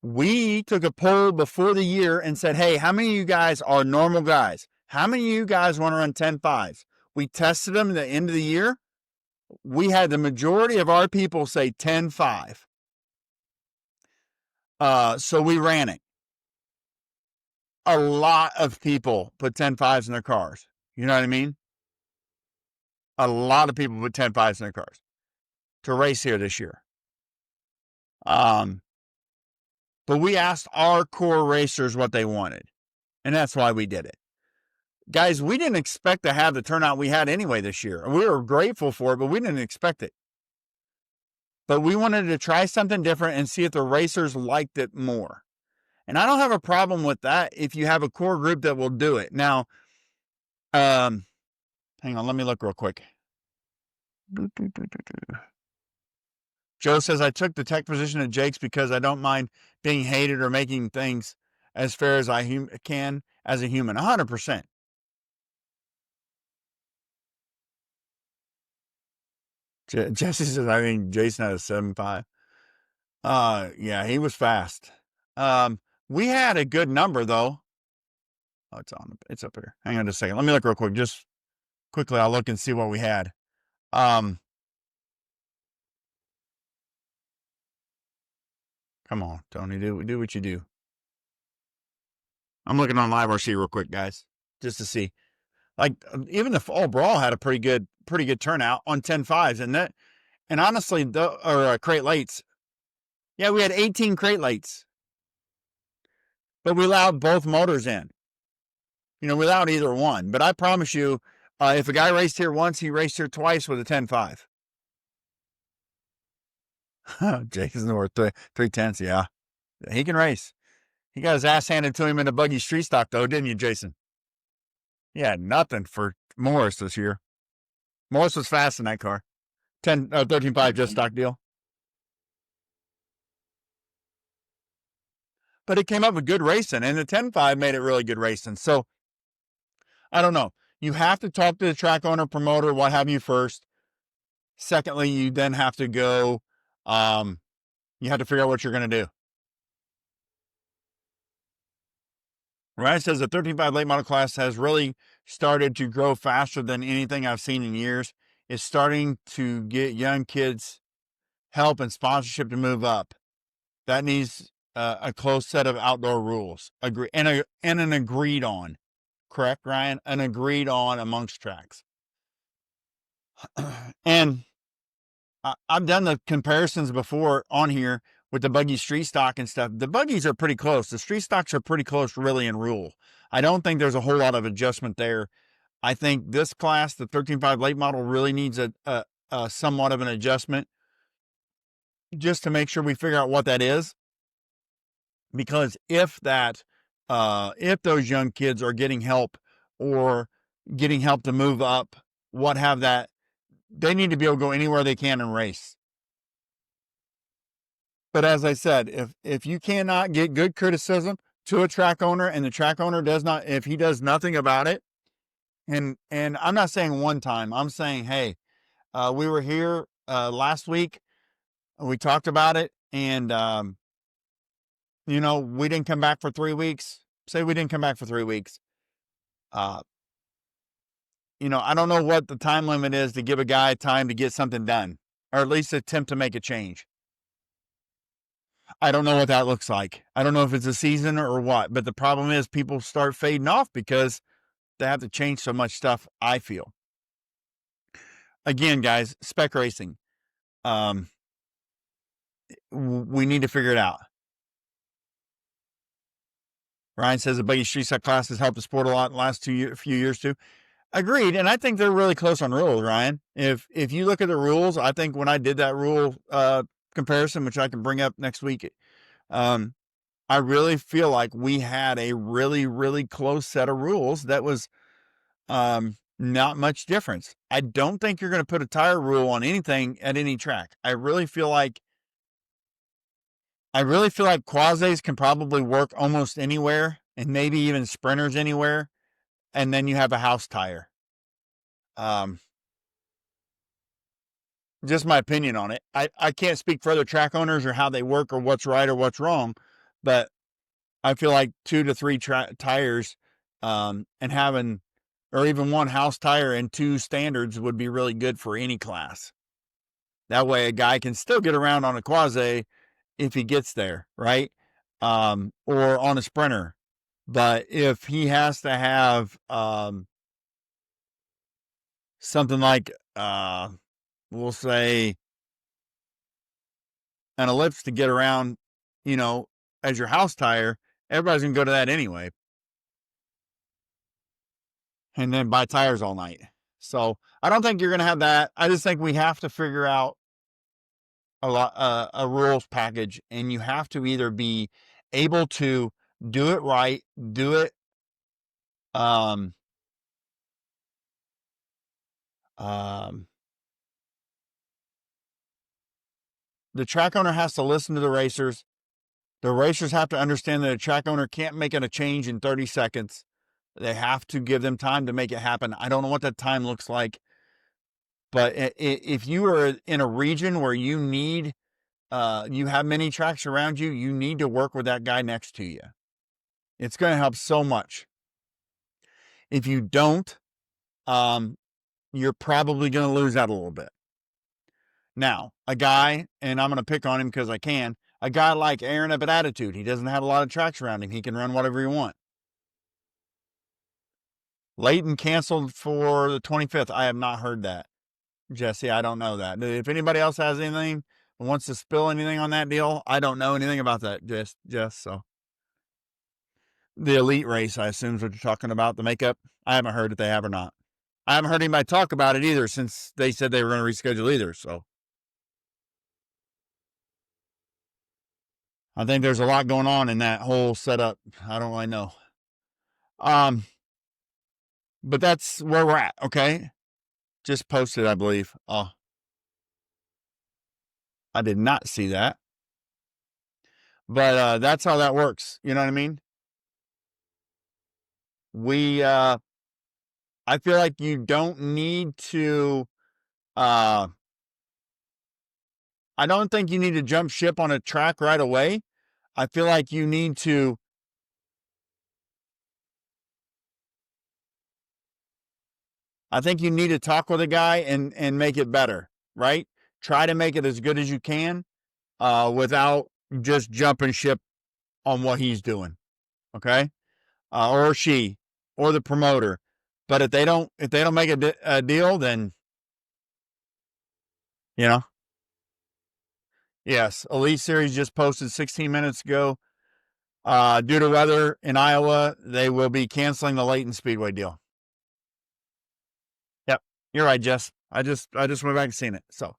Speaker 1: We took a poll before the year and said, hey, how many of you guys are normal guys? How many of you guys want to run 10.5s? We tested them at the end of the year. We had the majority of our people say 10.5. So we ran it. A lot of people put 10.5s in their cars. You know what I mean? A lot of people put 10.5s in their cars to race here this year. But we asked our core racers what they wanted, and that's why we did it. Guys, we didn't expect to have the turnout we had anyway this year. We were grateful for it, but we didn't expect it. But we wanted to try something different and see if the racers liked it more. And I don't have a problem with that if you have a core group that will do it. Now, hang on, let me look real quick. Joe says, I took the tech position at Jake's because I don't mind being hated or making things as fair as I can as a human. 100%. Jesse says, I think Jason had a 7.5. Yeah, he was fast. We had a good number though. Oh, it's up here. Hang on just a second. Let me look real quick. Just quickly, I'll look and see what we had. Come on, Tony, do what you do. I'm looking on LiveRC real quick, guys, just to see. Like, even the fall brawl had a pretty good turnout on 10.5s, and honestly, crate lates. Yeah, we had 18 crate lates, but we allowed both motors in. You know, we allowed either one. But I promise you, if a guy raced here once, he raced here twice with a 10.5. Jason's worth 3/10. Yeah, he can race. He got his ass handed to him in a buggy street stock, though, didn't you, Jason? He had nothing for Morris this year. Morris was fast in that car. 13.5 just stock deal. But it came up with good racing, and the 10.5 made it really good racing. So, I don't know. You have to talk to the track owner, promoter, what have you first. Secondly, you then have to go, you have to figure out what you're going to do. Ryan says the 13.5 late model class has really started to grow faster than anything I've seen in years. It's starting to get young kids help and sponsorship to move up. That needs a close set of outdoor rules. And an agreed on. Correct, Ryan? An agreed on amongst tracks. And I've done the comparisons before on here with the buggy street stock and stuff. The buggies are pretty close. The street stocks are pretty close, really, in rule. I don't think there's a whole lot of adjustment there. I think this class, the 13.5 late model, really needs a somewhat of an adjustment just to make sure we figure out what that is. Because if those young kids are getting help or getting help to move up, they need to be able to go anywhere they can and race. But as I said, if you cannot get good criticism to a track owner and the track owner if he does nothing about it, and I'm not saying one time, I'm saying, hey, we were here last week, we talked about it, and we didn't come back for 3 weeks. Say we didn't come back for 3 weeks. I don't know what the time limit is to give a guy time to get something done, or at least attempt to make a change. I don't know what that looks like. I don't know if it's a season or what, but the problem is people start fading off because they have to change so much stuff, I feel. Again, guys, spec racing. we need to figure it out. Ryan says the Buggy Street Stock class has helped the sport a lot in the last few years too. Agreed, and I think they're really close on rules, Ryan. If you look at the rules, I think when I did that rule comparison, which I can bring up next week, I really feel like we had a really, really close set of rules that was not much difference. I don't think you're going to put a tire rule on anything at any track. I really feel like quasis can probably work almost anywhere, and maybe even sprinters anywhere, and then you have a house tire. Just my opinion on it. I can't speak for other track owners or how they work or what's right or what's wrong, but I feel like 2 to 3 tires, and having, or even one house tire and 2 standards would be really good for any class. That way a guy can still get around on a quasi if he gets there, right? Or on a sprinter. But if he has to have something like, we'll say, an ellipse to get around, as your house tire, everybody's going to go to that anyway. And then buy tires all night. So I don't think you're going to have that. I just think we have to figure out a rules package, and you have to either be able to do it right, do it the track owner has to listen to the racers. The racers have to understand that a track owner can't make it a change in 30 seconds. They have to give them time to make it happen. I don't know what that time looks like, but if you are in a region where you need, you have many tracks around you, you need to work with that guy next to you. It's going to help so much. If you don't, you're probably going to lose out a little bit. Now, a guy, and I'm going to pick on him because I can, a guy like Aaron up at Attitude, he doesn't have a lot of tracks around him. He can run whatever he wants. Layton canceled for the 25th. I have not heard that. Jesse, I don't know that. If anybody else has anything, wants to spill anything on that deal, I don't know anything about that, Jess. So the elite race, I assume, is what you're talking about, the makeup. I haven't heard if they have or not. I haven't heard anybody talk about it either since they said they were going to reschedule either. So I think there's a lot going on in that whole setup. I don't really know. But that's where we're at. Okay. Just posted, I believe. Oh, I did not see that. But that's how that works. You know what I mean? I feel like you don't need to, I don't think you need to jump ship on a track right away. I feel like you need to, I think you need to talk with a guy and make it better, right? Try to make it as good as you can, without just jumping ship on what he's doing. Okay. Or she, or the promoter. But if they don't make a deal, then, yes. Elite Series just posted 16 minutes ago. Due to weather in Iowa, they will be canceling the Layton Speedway deal. Yep, you're right, Jess. I just went back and seen it. So,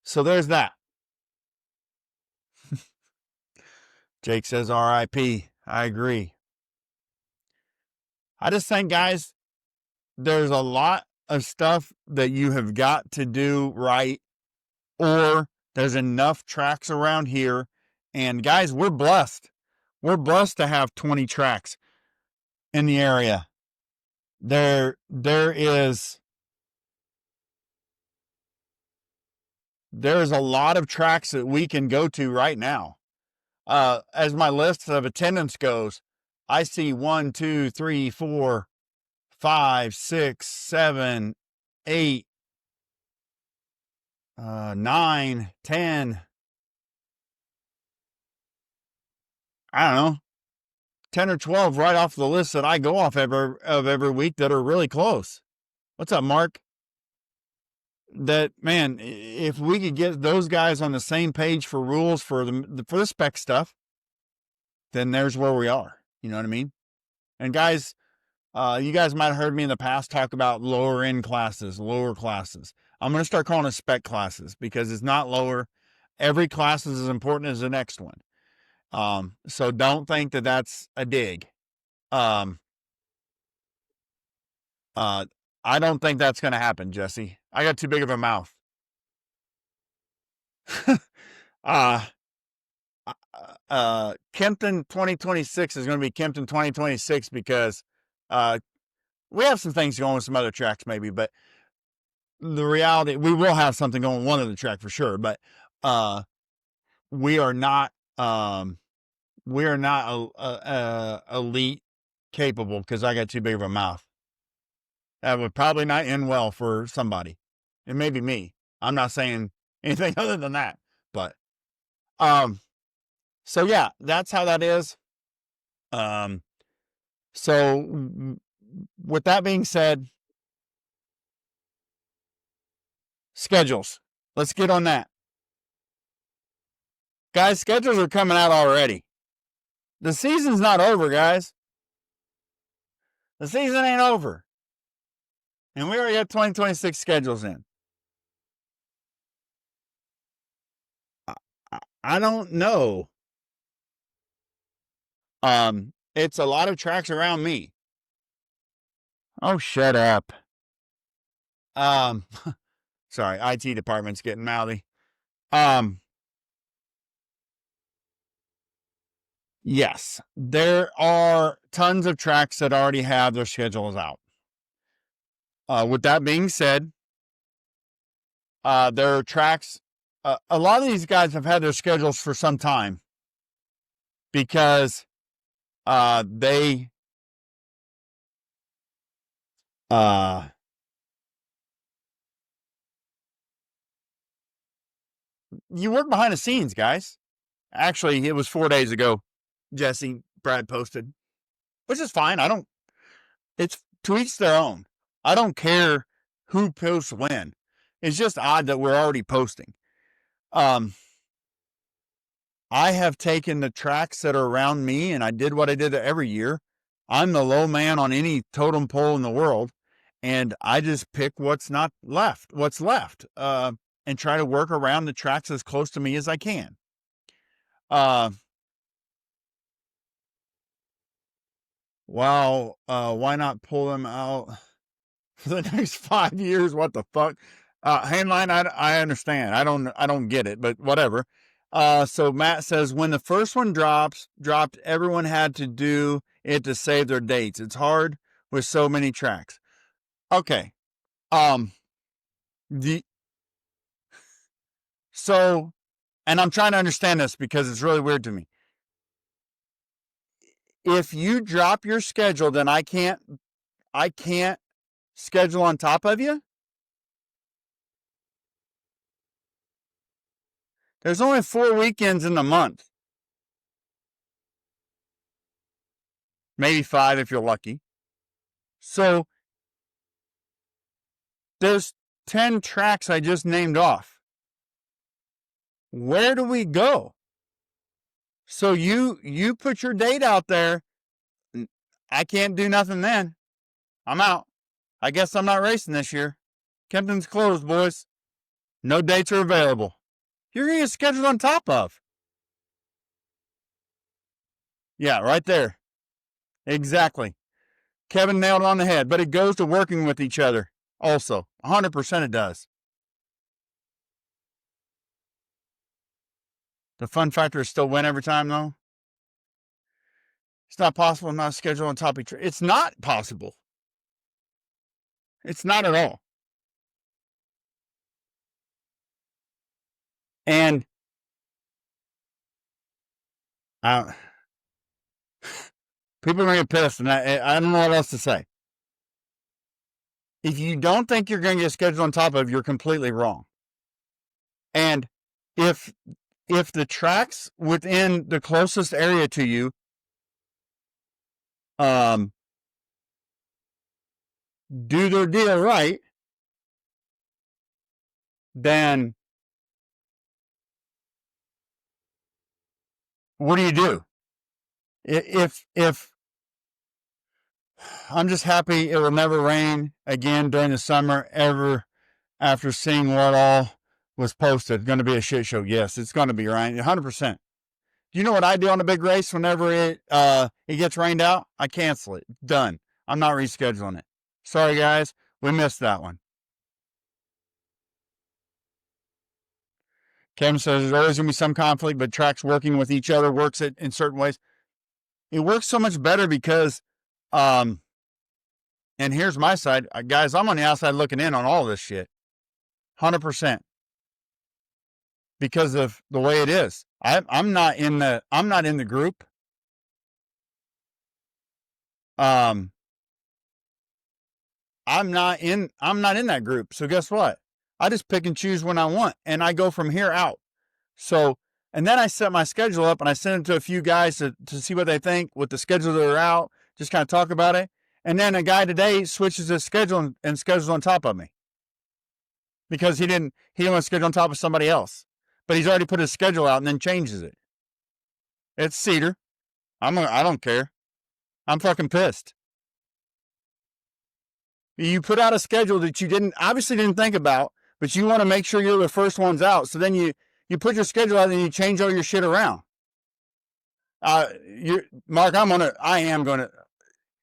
Speaker 1: so there's that. Jake says R.I.P. I agree. I just think, guys, there's a lot of stuff that you have got to do right, or there's enough tracks around here. And guys, we're blessed. We're blessed to have 20 tracks in the area. There is a lot of tracks that we can go to right now. As my list of attendance goes, I see 1, 2, 3, 4, 5, 6, 7, 8, 9, 10. I don't know, 10 or 12 right off the list that I go off every week that are really close. What's up, Mark? that, man, if we could get those guys on the same page for rules for the spec stuff, then there's where we are. You know what I mean? And guys, you guys might have heard me in the past talk about lower end classes, lower classes. I'm going to start calling it spec classes because it's not lower. Every class is as important as the next one. So don't think that that's a dig. I don't think that's going to happen, Jesse. I got too big of a mouth. Kempton 2026 is going to be Kempton 2026 because we have some things going with some other tracks maybe, but the reality, we will have something going one other track for sure, but we are not elite capable because I got too big of a mouth. That would probably not end well for somebody. It may be me. I'm not saying anything other than that, but so yeah, that's how that is. So with that being said, schedules. Let's get on that. Guys, schedules are coming out already. The season's not over, guys. The season ain't over. And we already have 2026 schedules in. I don't know. It's a lot of tracks around me. Oh, shut up. Sorry, IT department's getting mouthy. Yes, there are tons of tracks that already have their schedules out. With that being said, there are tracks. A lot of these guys have had their schedules for some time because they you work behind the scenes, guys. Actually, it was 4 days ago. Jesse Brad posted, which is fine. It's to each their own. I don't care who posts when. It's just odd that we're already posting. I have taken the tracks that are around me and I did what I did every year. I'm the low man on any totem pole in the world. And I just pick what's left, and try to work around the tracks as close to me as I can. Why not pull them out for the next 5 years? What the fuck? Handline, I understand. I don't get it, but whatever. So Matt says when the first one dropped, everyone had to do it to save their dates. It's hard with so many tracks. Okay. So, and I'm trying to understand this because it's really weird to me. If you drop your schedule, then I can't schedule on top of you. There's only 4 weekends in the month. Maybe 5 if you're lucky. So there's 10 tracks I just named off. Where do we go? So you put your date out there. I can't do nothing then. I'm out. I guess I'm not racing this year. Kempton's closed, boys. No dates are available. You're going to get scheduled on top of. Yeah, right there. Exactly. Kevin nailed it on the head, but it goes to working with each other also. 100% it does. The fun factor is still win every time, though. It's not possible not to schedule on top of each other. It's not possible. It's not at all. And people are going to get pissed, and I don't know what else to say. If you don't think you're going to get scheduled on top of, you're completely wrong. And if the tracks within the closest area to you do their deal right, then what do? If I'm just happy it will never rain again during the summer ever after seeing what all was posted. Going to be a shit show. Yes, it's going to be, Ryan. 100%. You know what I do on a big race whenever it gets rained out? I cancel it. Done. I'm not rescheduling it. Sorry, guys. We missed that one. Kevin says there's always going to be some conflict, but tracks working with each other works it in certain ways. It works so much better because, and here's my side. Guys, I'm on the outside looking in on all this shit. 100%. Because of the way it is. I'm not in the group. I'm not in that group. So guess what? I just pick and choose when I want, and I go from here out. So, and then I set my schedule up and I send it to a few guys to see what they think with the schedule that are out, just kind of talk about it. And then a guy today switches his schedule and schedules on top of me because he didn't want to schedule on top of somebody else, but he's already put his schedule out and then changes it. It's Cedar. I don't care. I'm fucking pissed. You put out a schedule that you obviously didn't think about, but you want to make sure you're the first ones out. So then you put your schedule out and you change all your shit around. Mark,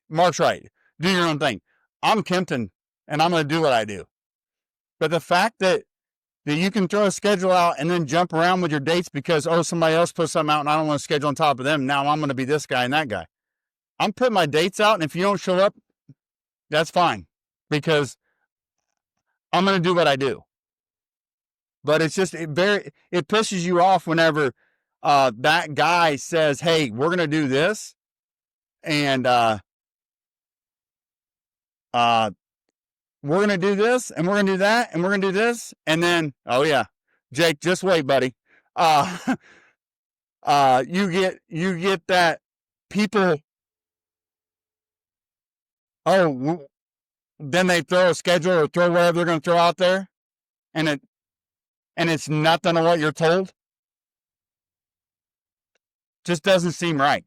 Speaker 1: Mark's right. Do your own thing. I'm Kempton and I'm going to do what I do. But the fact that you can throw a schedule out and then jump around with your dates because, somebody else put something out and I don't want to schedule on top of them. Now I'm going to be this guy and that guy. I'm putting my dates out, and if you don't show up, that's fine because I'm going to do what I do. But it's just it pisses you off whenever that guy says, "Hey, we're going to do this," and we're going to do this, and we're going to do that, and we're going to do this, and then, oh yeah, Jake, just wait, buddy. You get that people. Then they throw a schedule or throw whatever they're going to throw out there, and it's nothing of what you're told. Just doesn't seem right.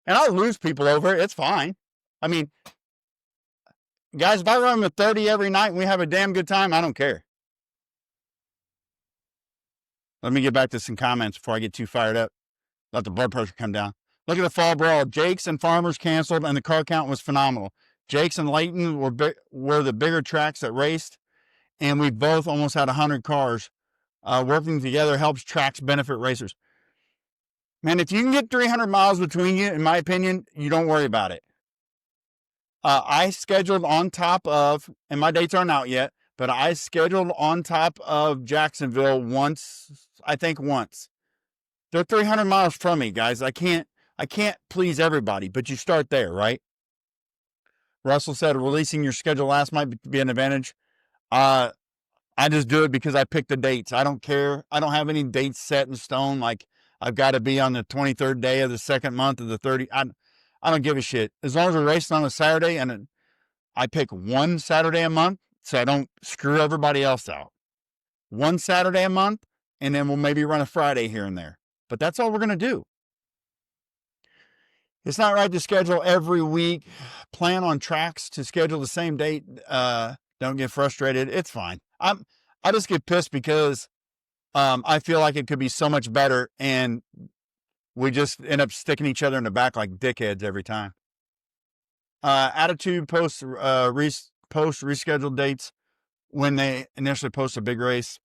Speaker 1: And I'll lose people over it. It's fine. I mean, guys, if I run with 30 every night and we have a damn good time, I don't care. Let me get back to some comments before I get too fired up. Let the blood pressure come down. Look at the fall brawl. Jakes and Farmers canceled, and the car count was phenomenal. Jakes and Layton were the bigger tracks that raced, and we both almost had 100 cars. Working together helps tracks benefit racers. Man, if you can get 300 miles between you, in my opinion, you don't worry about it. I scheduled on top of, and my dates aren't out yet, but I scheduled on top of Jacksonville once. They're 300 miles from me, guys. I can't please everybody, but you start there, right? Russell said releasing your schedule last might be an advantage. I just do it because I picked the dates. I don't care. I don't have any dates set in stone. Like I've got to be on the 23rd day of the second month of the 30. I don't give a shit. As long as we're racing on a Saturday and I pick one Saturday a month so I don't screw everybody else out. One Saturday a month, and then we'll maybe run a Friday here and there. But that's all we're going to do. It's not right to schedule every week. Plan on tracks to schedule the same date. Don't get frustrated. It's fine. I just get pissed because I feel like it could be so much better, and we just end up sticking each other in the back like dickheads every time. Attitude post rescheduled dates when they initially post a big race.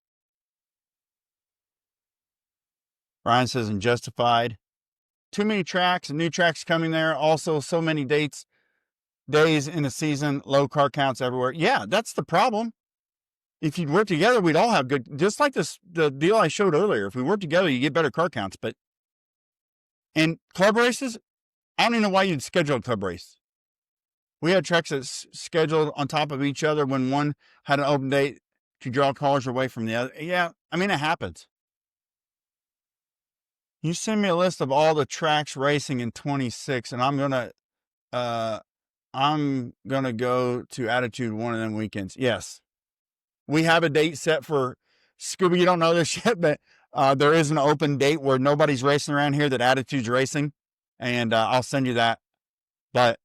Speaker 1: Ryan says Unjustified. Too many tracks and new tracks coming there. Also, so many days in the season, low car counts everywhere. Yeah, that's the problem. If you'd work together, we'd all have good, just like the deal I showed earlier. If we work together, you get better car counts. But in club races, I don't even know why you'd schedule a club race. We had tracks that scheduled on top of each other when one had an open date to draw cars away from the other. Yeah, I mean, it happens. You send me a list of all the tracks racing in 26, and I'm gonna go to Attitude one of them weekends. Yes, we have a date set for Scooby, you don't know this yet, but there is an open date where nobody's racing around here that Attitude's racing, and I'll send you that. But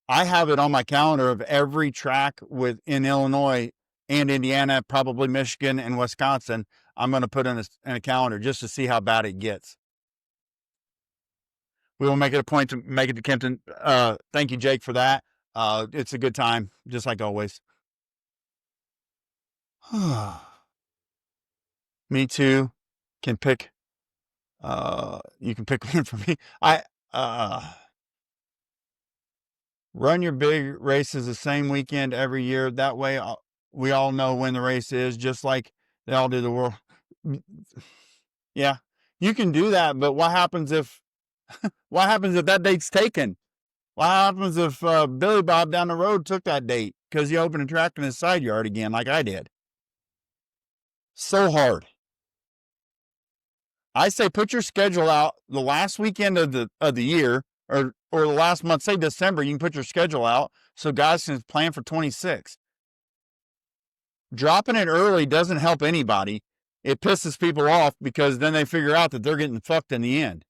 Speaker 1: I have it on my calendar of every track in Illinois and Indiana, probably Michigan and Wisconsin. I'm going to put in a calendar just to see how bad it gets. We will make it a point to make it to Kempton. Thank you, Jake, for that. It's a good time, just like always. Me too. Can pick. You can pick one for me. Run your big races the same weekend every year. That way, we all know when the race is, just like they all do the world. Yeah, you can do that, but what happens if that date's taken? What happens if Billy Bob down the road took that date because he opened a track in his side yard again, like I did? So hard. I say put your schedule out the last weekend of the year, or the last month, say December. You can put your schedule out so guys can plan for 26. Dropping it early doesn't help anybody. It pisses people off because then they figure out that they're getting fucked in the end.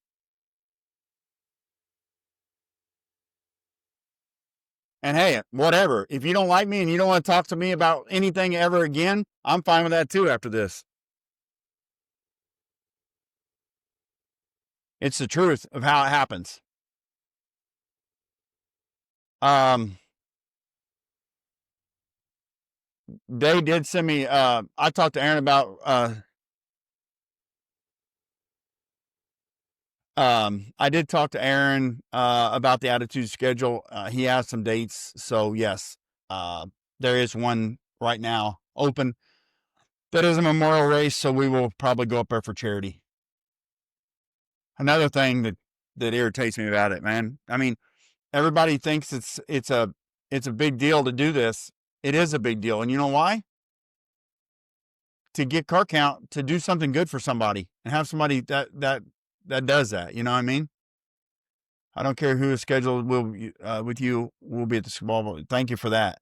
Speaker 1: And hey, whatever. If you don't like me and you don't want to talk to me about anything ever again, I'm fine with that too after this. It's the truth of how it happens. They did send me, I talked to Aaron about, I did talk to Aaron, about the Attitude schedule. He has some dates. So yes, there is one right now open. That is a memorial race. So we will probably go up there for charity. Another thing that irritates me about it, man. I mean, everybody thinks it's a big deal to do this. It is a big deal. And you know why? To get car count, to do something good for somebody and have somebody that does that. You know what I mean? I don't care who is scheduled with you. We'll be at the Super Bowl. Thank you for that.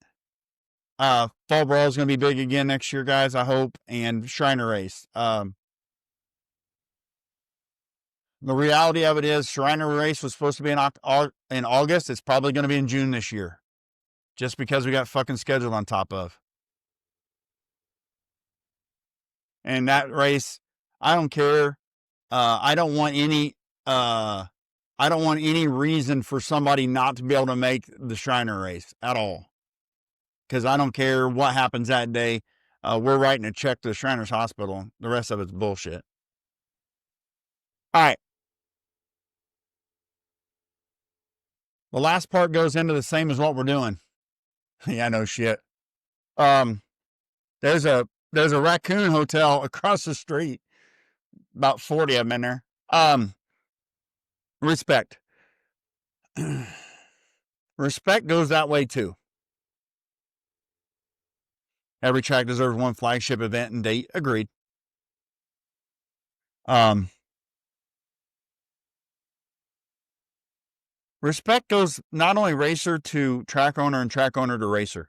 Speaker 1: Fall Brawl is going to be big again next year, guys, I hope. And Shriner Race. The reality of it is Shriner Race was supposed to be in August. It's probably going to be in June this year. Just because we got fucking scheduled on top of. And that race, I don't care. I don't want any reason for somebody not to be able to make the Shriner Race at all. Because I don't care what happens that day. We're writing a check to the Shriners Hospital. The rest of it's bullshit. All right. The last part goes into the same as what we're doing. Yeah, no shit. There's a raccoon hotel across the street. About 40 of them in there. Respect. Respect goes that way too. Every track deserves one flagship event and date. Agreed. Respect goes not only racer to track owner and track owner to racer.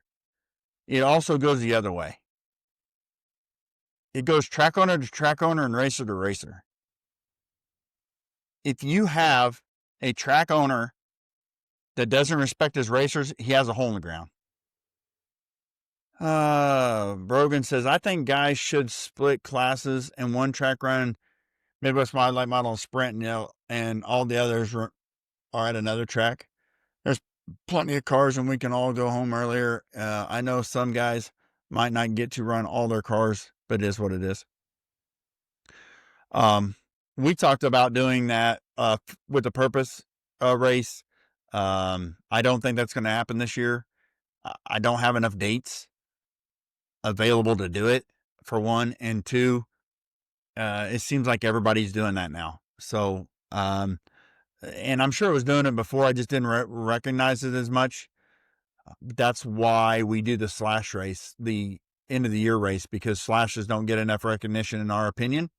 Speaker 1: It also goes the other way. It goes track owner to track owner and racer to racer. If you have a track owner that doesn't respect his racers, he has a hole in the ground. Brogan says, I think guys should split classes and one track run Midwest Wildlife Model Sprint, and all the others are at another track. There's plenty of cars and we can all go home earlier. I know some guys might not get to run all their cars, but it is what it is. We talked about doing that with the Purpose race. I don't think that's going to happen this year. I don't have enough dates available to do it, for one, and two, it seems like everybody's doing that now. So, and I'm sure I was doing it before. I just didn't recognize it as much. That's why we do the Slash race, the end of the year race, because slashes don't get enough recognition in our opinion.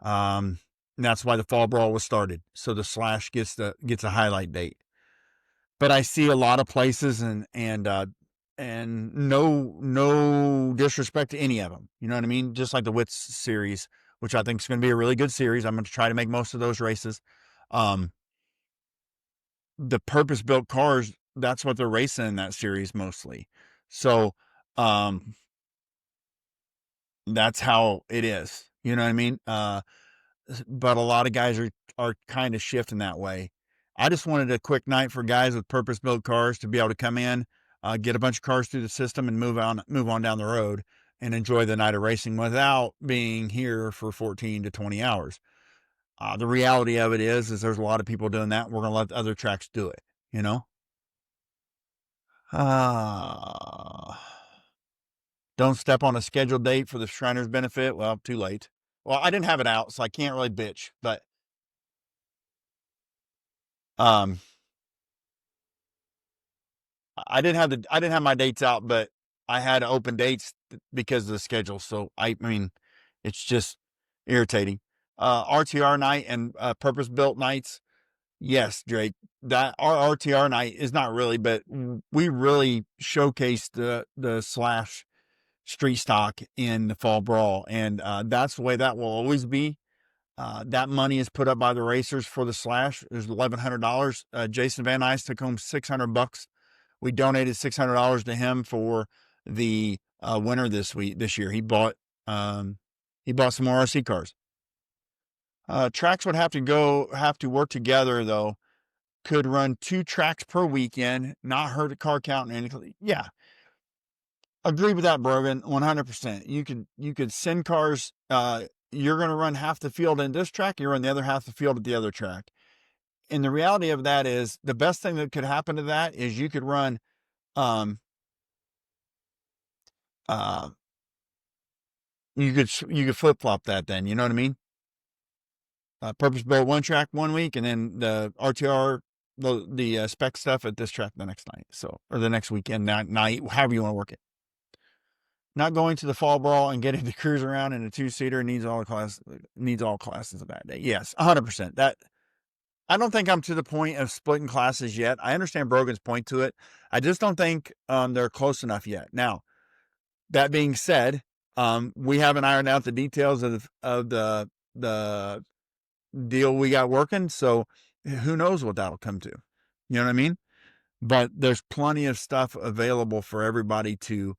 Speaker 1: And that's why the Fall Brawl was started. So the Slash gets a highlight date. But I see a lot of places and no disrespect to any of them. You know what I mean? Just like the WITS series, which I think is going to be a really good series. I'm going to try to make most of those races. The purpose-built cars, that's what they're racing in that series mostly. So, that's how it is. You know what I mean? But a lot of guys are kind of shifting that way. I just wanted a quick night for guys with purpose-built cars to be able to come in, get a bunch of cars through the system, and move on down the road and enjoy the night of racing without being here for 14 to 20 hours. The reality of it is there's a lot of people doing that. We're going to let the other tracks do it, you know? Don't step on a scheduled date for the Shriners benefit. Well, too late. Well, I didn't have it out, so I can't really bitch, but, I didn't have my dates out, but I had open dates because of the schedule. So I mean, it's just irritating. RTR night and purpose built nights. Yes, Drake, that our RTR night is not really, but we really showcased the Slash street stock in the fall brawl. And, that's the way that will always be. That money is put up by the racers for the Slash. There's $1,100. Jason Van Nuys took home $600. We donated $600 to him for the winner this year. He bought some more RC cars. Tracks would have to work together though. Could run 2 tracks per weekend, not hurt the car count and anything. Yeah, agree with that, Brogan. 100%. You could send cars. You're going to run half the field in this track. You run the other half the field at the other track. And the reality of that is the best thing that could happen to that is you could run you could flip flop that then, you know what I mean? Purpose built one track one week and then the RTR, the spec stuff at this track the next night. So, or the next weekend night, however you want to work it. Not going to the fall brawl and getting to cruise around in a 2-seater needs all classes of that day. Yes, 100%. That, I don't think I'm to the point of splitting classes yet. I understand Brogan's point to it. I just don't think they're close enough yet. Now, that being said, we haven't ironed out the details of the deal we got working, so who knows what that'll come to. You know what I mean? But there's plenty of stuff available for everybody to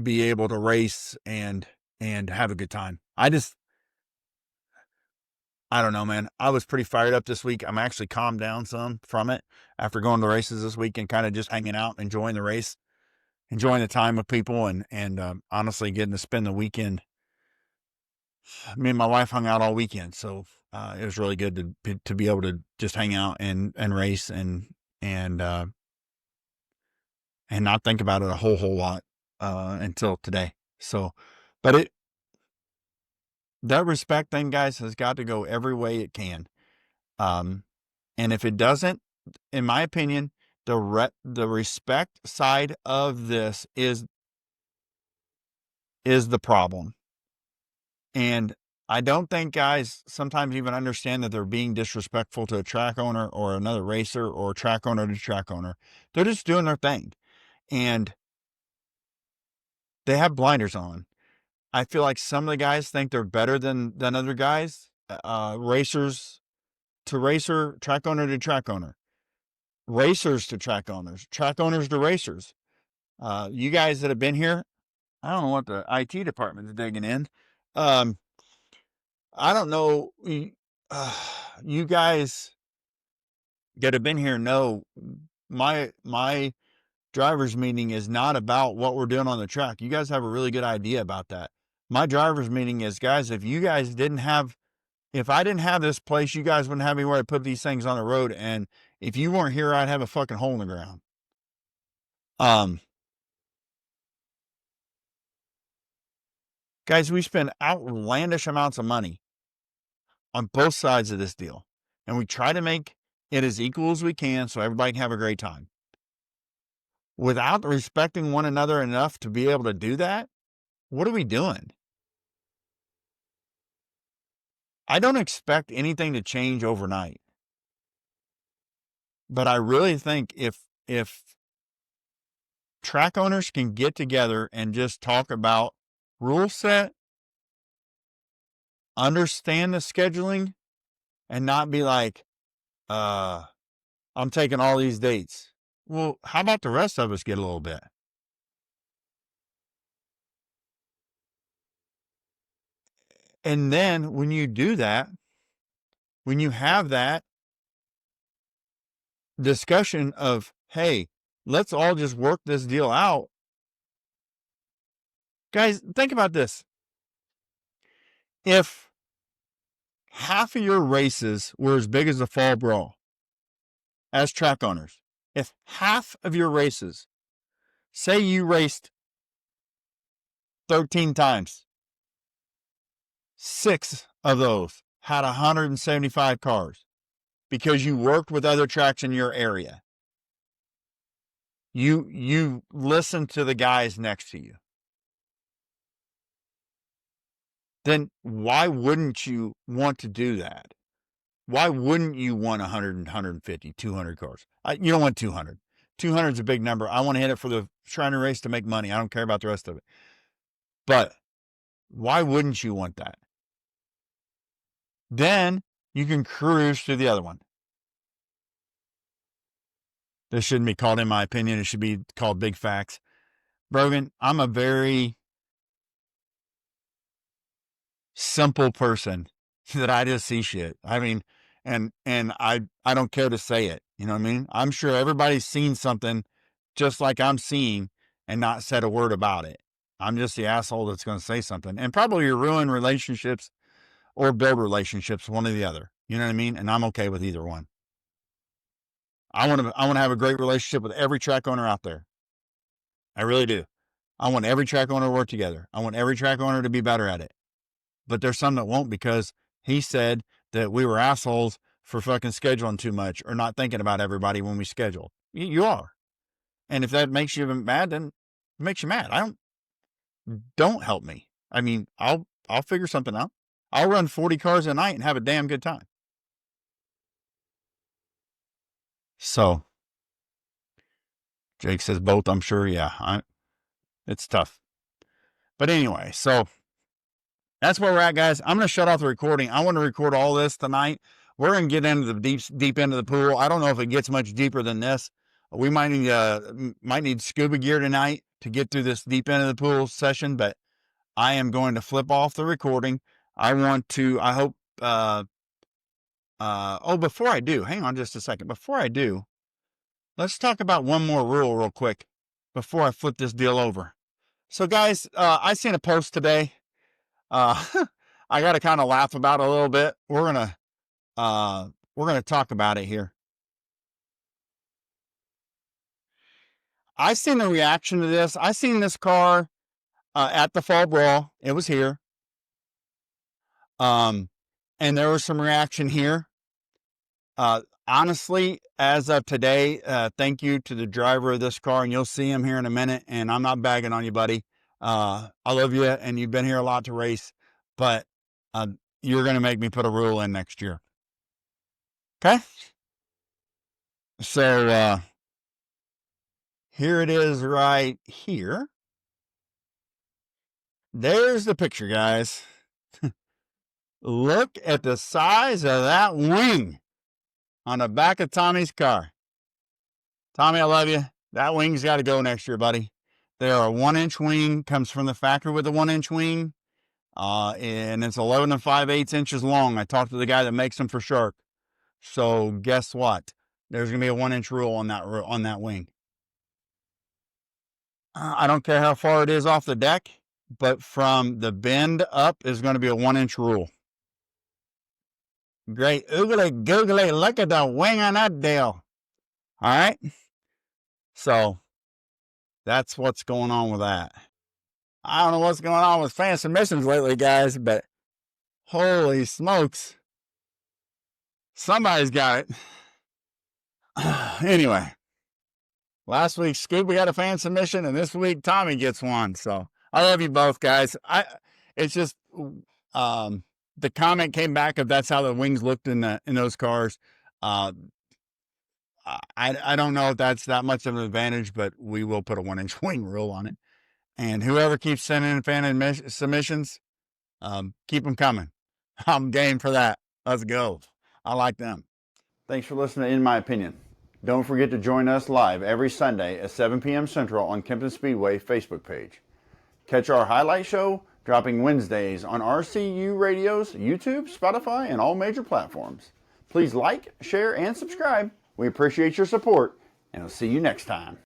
Speaker 1: be able to race and have a good time. I don't know, man. I was pretty fired up this week. I'm actually calmed down some from it after going to races this week and kind of just hanging out, enjoying the race, enjoying the time with people, and honestly getting to spend the weekend. Me and my wife hung out all weekend, so it was really good to be able to just hang out and race and not think about it a whole lot until today. So, but that respect thing, guys, has got to go every way it can. And if it doesn't, in my opinion, the respect side of this is the problem. And I don't think guys sometimes even understand that they're being disrespectful to a track owner or another racer or track owner to track owner. They're just doing their thing. And they have blinders on. I feel like some of the guys think they're better than other guys. Racers to racer, track owner to track owner. Racers to track owners to racers. You guys that have been here, I don't know what the IT department is digging in. I don't know. You guys that have been here know my driver's meeting is not about what we're doing on the track. You guys have a really good idea about that. My driver's meeting is, guys, if I didn't have this place, you guys wouldn't have anywhere to put these things on the road. And if you weren't here, I'd have a fucking hole in the ground. Guys, we spend outlandish amounts of money on both sides of this deal. And we try to make it as equal as we can so everybody can have a great time. Without respecting one another enough to be able to do that, what are we doing? I don't expect anything to change overnight. But I really think if track owners can get together and just talk about rule set, understand the scheduling, and not be like, I'm taking all these dates. Well, how about the rest of us get a little bit? And then when you do that, when you have that discussion of, hey, let's all just work this deal out. Guys, think about this. If half of your races were as big as the Fall Brawl as track owners, if half of your races, say you raced 13 times, 6 of those had 175 cars because you worked with other tracks in your area. You listen to the guys next to you. Then why wouldn't you want to do that? Why wouldn't you want 100, 150, 200 cars? You don't want 200. 200 is a big number. I want to hit it for the Shriner race to make money. I don't care about the rest of it. But why wouldn't you want that? Then you can cruise to the other one. This shouldn't be called, in my opinion, it should be called Big Facts. Brogan, I'm a very simple person that I just see shit. I mean, and I don't care to say it. You know what I mean? I'm sure everybody's seen something just like I'm seeing and not said a word about it. I'm just the asshole that's going to say something and probably ruin relationships or build relationships, one or the other. You know what I mean? And I'm okay with either one. I want to have a great relationship with every track owner out there. I really do. I want every track owner to work together. I want every track owner to be better at it. But there's some that won't because he said that we were assholes for fucking scheduling too much or not thinking about everybody when we schedule. You are. And if that makes you mad, then it makes you mad. Don't help me. I mean, I'll figure something out. I'll run 40 cars a night and have a damn good time. So Jake says both, I'm sure. Yeah, it's tough. But anyway, so that's where we're at, guys. I'm going to shut off the recording. I want to record all this tonight. We're going to get into the deep end of the pool. I don't know if it gets much deeper than this. We might need scuba gear tonight to get through this deep end of the pool session, but I am going to flip off the recording. Before I do, hang on just a second. Before I do, let's talk about one more rule real quick before I flip this deal over. So guys, I seen a post today. I got to kind of laugh about it a little bit. We're going to talk about it here. I seen the reaction to this. I seen this car at the Fall Brawl. It was here. And there was some reaction here. Honestly, as of today, thank you to the driver of this car, and you'll see him here in a minute. And I'm not bagging on you, buddy. I love you, and you've been here a lot to race, but you're going to make me put a rule in next year. Okay? So here it is right here. There's the picture, guys. Look at the size of that wing on the back of Tommy's car. Tommy, I love you. That wing's got to go next year, buddy. They're a 1-inch wing, comes from the factory with a 1-inch wing, and it's 11 5/8 inches long. I talked to the guy that makes them for Shark. So guess what? There's going to be a 1-inch rule on that wing. I don't care how far it is off the deck, but from the bend up is going to be a 1-inch rule. Great. Oogly googly, look at the wing on that deal. All right. So that's what's going on with that. I don't know what's going on with fan submissions lately, guys, but holy smokes. Somebody's got it. Anyway, last week Scoop got a fan submission, and this week Tommy gets one. So I love you both, guys. It's just the comment came back if that's how the wings looked in those cars. I don't know if that's that much of an advantage, but we will put a 1-inch wing rule on it. And whoever keeps sending in fan submissions, keep them coming. I'm game for that. Let's go. I like them. Thanks for listening to In My Opinion. Don't forget to join us live every Sunday at 7 p.m. Central on Kempton Speedway Facebook page. Catch our highlight show dropping Wednesdays on RCU Radio's YouTube, Spotify, and all major platforms. Please like, share, and subscribe. We appreciate your support, and I'll see you next time.